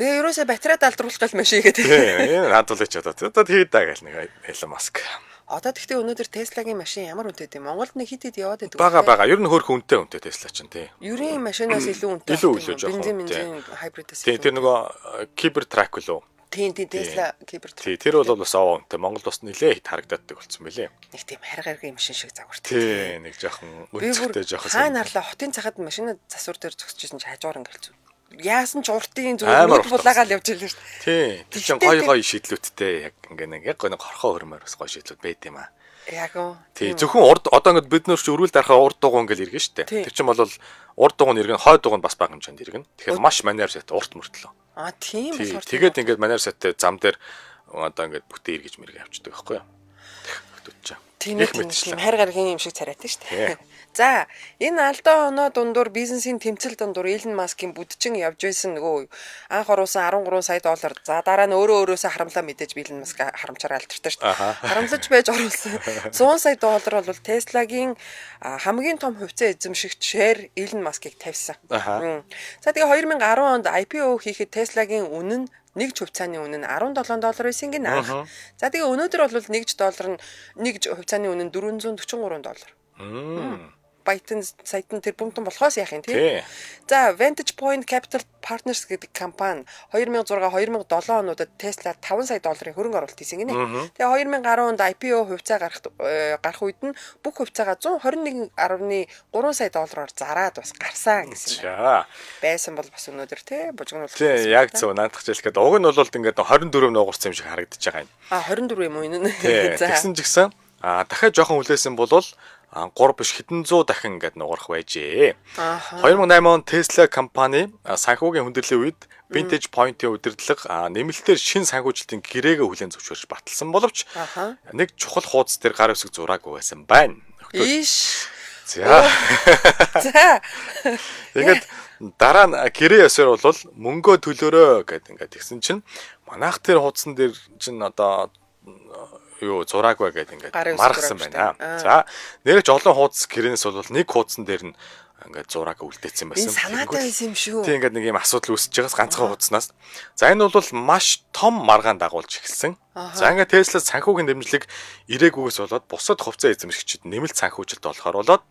Тэгээ ерөөсөө батарей далдруулах гал машин хийгээд. Тийм наад бол ч одоо тэгээд даа гэл нэг Elon Musk. Одоо тэгтээ өнөөдөр Tesla-гийн машин ямар үнэтэй юм? Монголд нэг хэд яваад байдаг. Бага. Ер нь хөөрхөн үнэтэй Tesla чинь тий. Ерийн машинаас илүү үнэтэй. Бензин хайбридээс. Тий, тэр нөгөө Cybertruck лөө. Тийм Tesla Cybertruck. Тий, тэр бол бас овоо үнэтэй. Монголд бас нэлээд харагддаг болсон байлээ. Нэг тийм харгаргийн машин шиг загвартай. Тий, нэг жоохон үнэтэй жоохон. Хаана харлаа хотын цагаад машины засвар дээр зогсчихсон чи хажуур ингээл зү. Яасан ч уртын зүгээр нүд булаагаал явж ирлээ шүү дээ. Тий. Тэр чинь гоё шийдлүүдтэй яг ингээ нэг яг гоё хорхоо хөрмөр бас гоё шийдлүүд байд юм аа. Яг уу. Тий, зөвхөн урд одоо ингээд бид нөр чи өрүүл дарахаа урд дугуй ингээл иргэн штэ. Тэр чинь бол урд дугуй иргэн, хойд дугуй бас бага хэмжээнд иргэн. Тэгэхээр маш манер set урт мөртлөө. Тийм болохоор тэгээд ингээд манер setтэй зам дээр одоо ингээд бүтээ иргэж мэрэг авчдаг байхгүй юу? Хөтөж. Тийм хайр гаргийн юм шиг царайтай шүү дээ. За, энэ алдаа оноо дундуур бизнесийн тэмцэл дундуур Илон Маскын будчин явж байсан нөгөө анх оруулсан 13 сая доллар. За, дараа нь өөрөөсөө харамлаа мэдээж Илон Маск харамчаараа алдартай шүү дээ. Харамлаж байж оруулсан 100 сая доллар бол Tesla-гийн хамгийн том хувьцаа эзэмшигч шер Илон Маскыг тавьсан. За, тэгээ 2010 онд IPO хийхэд Tesla-гийн үнэ нь нэг хувьцааны үнэ нь $17 байсан гин анх. За тэгээ өнөөдөр бол нэг хувьцааны үнэ нь $443. Байтэн сайтан тэр бүмтэн болохоос яах юм тий. За Vantage Point Capital Partners гэдэг компани 2006-2007 онуудад Tesla $5 сая хөрөнгө оруулалт хийсэн гинэ. Тэгээ 2010 онд IPO хувьцаа гарах үед нь бүх хувьцаагаа $121.3 сая зараад бас гарсан гэсэн. Байсан бол бас өнөөдөр тий бужигнуулах. Тий яг зөв наадах хэлэхэд уг нь бол ингээд 24 нуугарсан юм шиг харагдаж байгаа юм. 24 юм уу энэ? За. Тэгсэн ч гэсэн дахиад жоохон хүлээсэн бол 3 биш хэдэн 100 дахин ингээд нугарах байжээ. 2008 он Tesla компани санхүүгийн хүндрлийн үед Vantage Point-ийн удирдлага нэмэлтээр шин санхүүжилтийн гэрээгээ хүлээн зөвшөөрч баталсан боловч нэг чухал хуудас дээр гар үсэг зураагүй байсан байна. Иш. За. Тэгээд дараа нь гэрээ ясаар бол мөнгөө төлөөрөө гэдэг ингээд тэгсэн чинь манайх тэр хуудсан дээр чинь одоо зураагүй гэдэг ингээд маргасан байна. За нэрэж олон хуудас гэрээнээс бол нэг хуудсан дээр нь ингээд зураг үлдээсэн байсан. Санаатай байсан юм шүү. Тийм ингээд нэг юм асуудал үүсэж байгаас ганцхан хуудаснаас. За энэ бол маш том маргаан дагуулж эхэлсэн. За ингээд Tesla санхүүгийн дэмжлэг ирээгүйгээс болоод бусад хувьцаа эзэмшигчид нэмэлт санхүүжилт болохоор болоод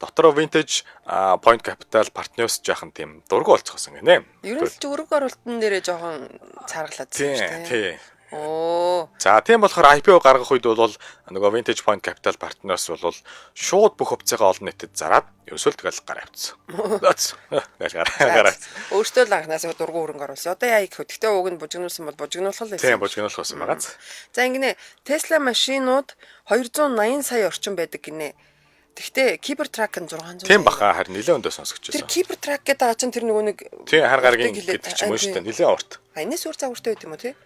дотроо Vantage Point Capital Partners жаахан тийм дургу болцгоосон гинэ. Ер нь ч өргө оруулалтын нэрээ жоохон цааргалаад тийм шүү дээ. Тийм. За тийм болохоор IPO гаргах үед бол нөгөө Vantage Point Capital Partners бол шууд бүх хувьцаагаа олон нийтэд зараад ерөөсөө тэгэл гараа авчихсан. Гараа. Өөртөө л анханаас дургуун хөрөнгө оруулсан. Одоо яа их хөө. Гэтэ уг нь бужигнуулсан бол бужигнуулах л байсан. Тийм бужигнуулах байсан байгаа. За ингэнэ Tesla машинууд 280 сая орчим байдаг гинэ. Тэгтээ Cybertruck нь 600. Тийм баха харин нэлээд өндөө сонсогч байсан. Тэр Cybertruck гэдэг байгаа чинь тэр нөгөө нэг тийм хар гаргийн гэдэг ч юм уу шүү дээ. Нэлээд урт. Энэс өөр загвартай байт юм уу тий?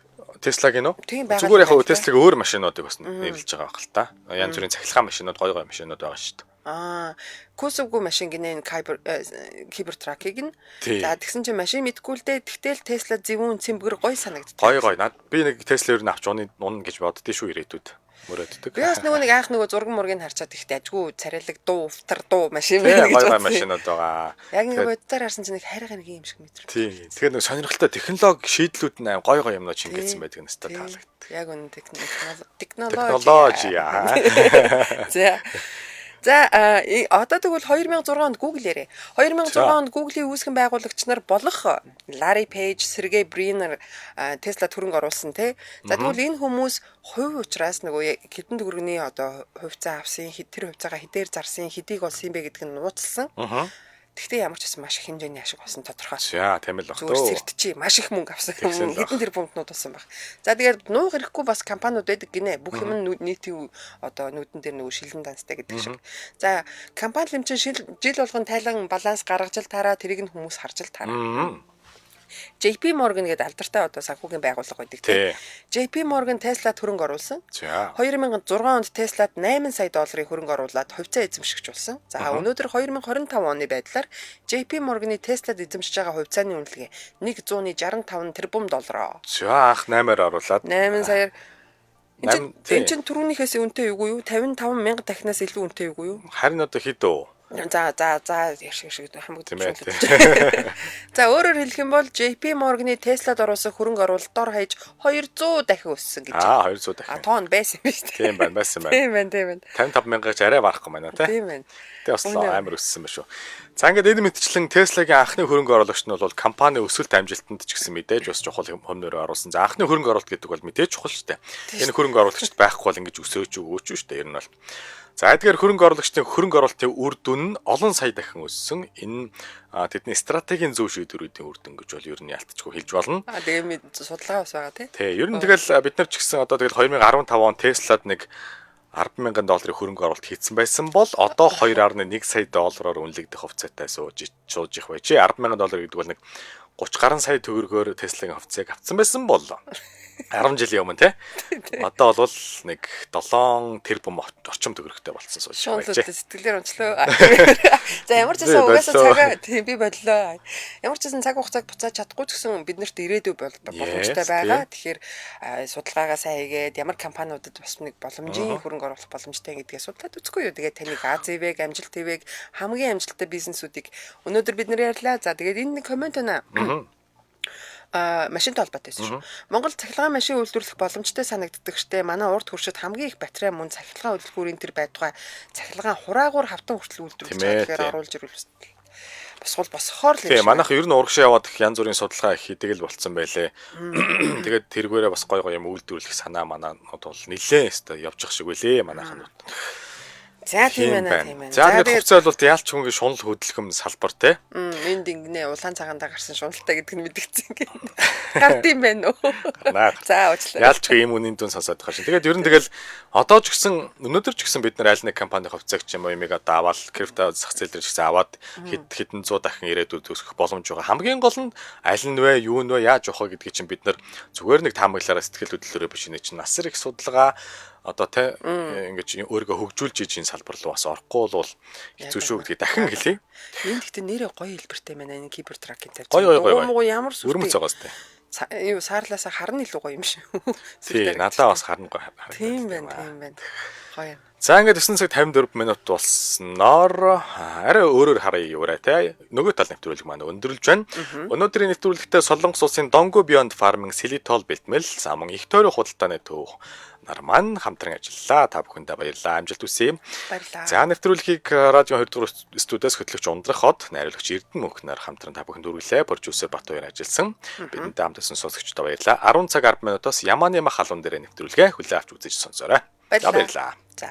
Tesla-гийн үү? Зүгээр яг Tesla-гийн өөр машинуудыг бас нэрлэж байгаа байх л та. Янз бүрийн цахилгаан машинууд, гой машинууд байгаа шүү дээ. Кусовгүй машин гинэ Cybertruck-ыг нь. За тэгсэн чинь машин мэдгүй л дээ. Тэгтэл Tesla зөвүүн цэмбгэр гой санагддаг. Гой. Над би нэг Tesla-ээр нь авч унна гэж боддөө шүү ирээдүйд. Мөрөөддөг. Би бас нөгөө нэг анх нөгөө зураг мургийг харчаад ихтэй ажгүй царайлаг дуу, уфтар дуу машин байна гэж бодсон. Машинууд байгаа. Яг нэг боддоор харсан чинь нэг хайр гаргийн юм шиг мэдрэг. Тийм. Тэгэхээр нэг сонирхолтой технологи шийдлүүд нь гой юмнууд шингээсэн байдаг нь өстой таалагддаг. Яг үнэ технологи. За одоо тэгвэл 2006 онд Google ярэ. 2006 онд Google-ийн үүсгэн байгуулагч нар болох Larry Page, Sergey Brin Tesla хөрөнгө оруулсан тий. За тэгвэл энэ хүмүүс хувь учраас нөгөө хэдэн төгрөгийн одоо хувьцаа авсан, тэр хувьцаагаа хэдээр зарсан, хэдийг олсон бэ гэдг нь нууцлсан. Тэгтээ ямар ч байсан маш их хэмжээний ашиг болсон тодорхой. За тийм л баг. Зүгээр сэртчи маш их мөнгө авсан. Хэдэн тэр бомбнууд болсон баг. За тэгээд нуух хэрэггүй бас компаниуд байдаг гинэ. Бүх юм нийтийн одоо нүдэн дээр нөгөө шилэн данстай гэдэг шиг. За компани лэмчин жил болгон тайлан баланс гаргаж л тараа тэрийг нь хүмүүс харж л тараа. JP Morgan гэдэг алдартай одоо санхүүгийн байгууллага байдаг тийм. JP Morgan Tesla хөрөнгө оруулсан. 2006 онд Tesla-д $8 сая хөрөнгө оруулаад хувьцаа эзэмшигч болсон. За өнөөдөр 2025 оны байдлаар JP Morgan-ы Tesla-д эзэмшиж байгаа хувьцааны үнэлгээ $165 тэрбум. За анх 8-аар оруулаад 8 саяар энэ чинь түрүүнийхээс үнэтэй юу юу? 55 мянга дахинаас илүү үнэтэй юу юу? Харин одоо хэд үү? За яшиг хамгаалж. За өөрөөр хэлэх юм бол JP Morgan-ы Tesla-д оруулсан хөрөнгө оруулалт дор хаяж 200 дахин өссөн гэж. 200 дахин. Тоон байсан биз дээ. Тийм байна. Тийм. 55 мянгаач арай барахгүй байна тий. Тийм байна. Тэгээ бас амар өссөн ба шүү. За ингээд энэ мэтчлэн Tesla-гийн анхны хөрөнгө оруулагч нь бол компани өсөлт амжилтанд ч гэсэн мэдээж бас чухал хөмнөрөө оруулсан. За анхны хөрөнгө оруулалт гэдэг бол мэдээж чухал шүү дээ. Энэ хөрөнгө оруулагчд байхгүй бол ингэж өсөөч өгөөч шүү дээ. Ер нь бол. За эдгээр хөрөнгө оруулагчдын хөрөнгө оруулалтын үр дүн нь олон сая дахин өссөн. Энэ тэдний стратегийн зөв шийдвэрүүдийн үр дүн гэж бол ер нь ялтчгүй хэлж болно. Тэгээ судалгаа бас байгаа тий. Тий, ер нь тэгэл бид нар ч гэсэн одоо тэгэл 2015 он Tesla-д нэг $10,000 хөрөнгө оруулалт хийсэн байсан бол одоо $2.1 сая үнэлэгдэх хувьцаатай сууж их байж. $10,000 гэдэг бол нэг 30 гаруй сая төгрөгөөр Tesla-гийн хувьцааг авсан байсан бол 10 жилийн өмнө тий. Одоо бол нэг 7 тэрбум орчим төгрөгтэй болцсон сууж Шунлууд байж. сэтгэлээр онцлоо. За ямар ч байсан угаасаа цагаа тийм би бодлоо. Ямар ч байсан цаг хугацааг буцааж чадахгүй ч гэсэн биднэрт ирээдүй боломжтой байгаа. Тэгэхээр судалгаагаа сайн хийгээд ямар компаниудад бас нэг боломжийн хөрөнгө оруулах боломжтой гэдгээ судлаад үзэхгүй юу. Тэгээд таныг АЗ-ийг, амжилт ТV-г хамгийн амжилттай бизнесүүдийг өнөөдөр бид нэр ярьлаа. За тэгээд энэ нэг комент байна. Машинтай холбоотой байсан шүү. Монгол цахилгаан машин үйлдвэрлэх боломжтой санагддаг штэ. Манай урд хуршид хамгийн их батарей мөн цахилгаан хөдөлгүүрийн тэр байдгаа цахилгаан хураагуур хавтан хүртэл үйлдвэрлэж байгаа тэгэхээр оруулж ирвэл босгол босхоор л юм. Тийм манайх ер нь урагшаа яваад их янз бүрийн судалгаа их хийдэг л болцсон байлээ. Тэгээд тэргээрээ бас гой юм үйлдвэрлэх санаа манаа бол нилээн өстой явчих шиг байлээ манайхан. За тийм байна, тийм байна. За тэгээд хувьцаа бол яалч хүнгийн шунал хөдөлгөм салбар те. Энд ингэнэ улаан цагаандаа гарсан шуналтай гэдэг нь мэдгэцэн гэнэ. Гард юм байна уу? За уучлаарай. Яалч ийм үнийн дүн сонсоод байгаа шин. Тэгээд ер нь тэгэл одоо ч гэсэн өнөөдөр ч гэсэн бид нар аль нэг компани хувьцааг ч юм уу юмыг одоо аваад крипто зах зээл дээр ч гэсэн аваад хэдэн зуун дахин ирээдүйд өсөх боломж байгаа. Хамгийн гол нь аль нь вэ, юу нь вэ, яаж явах гэдгийг чинь бид нар зүгээр нэг таамаглаараа сэтгэл хөдлөлөөрөө биш нэ чинь насар их судалгаа одоо те ингэж өөрийгөө хөгжүүлж иж энэ салбар руу бас орохгүй бол хэцүү шүү гэдгийг дахин хэлье. Энд гэхдээ нэрээ гоё хэлбэртэй байна энэ кибер тракинг тавьж. Гоё. Ямар сүртэй. Өрмөц байгаас те. Юу саарлаасаа харна илүү гоё юм шүү. Тий, надаа бас харна гоё. Тийм байна. Гоё. За ингээд 9 цаг 54 минут болсноор арай өөрөөр харъя юурай те. Нөгөө тал нэвтрүүлэг маань өндөрлж байна. Өнөөдрийн нэвтрүүлэгтээ Солонгос улсын Dongo Beyond Farming Xylitol бэлтгэл самун их тойрог худалдааны төв нар маань хамтран ажиллаа. Та бүхэндээ баярлалаа. Амжилт хүсье. Баярлалаа. За нэвтрүүлгийг радио 2 дугаар студиэс хөтлөгч Ундрах хот, найруулагч Эрдэнэ Мөнхнөр хамтран та бүхэнд хүргэлээ. Продюсер Батбаяр ажилласан. Бидэнтэй хамтсан сонсогчдод баярлалаа. 10 цаг 10 минутаас Яманы мах халуун дээр нэвтрүүлгээ хүлээн авч үзэж сонсоорой. Баярлалаа. За.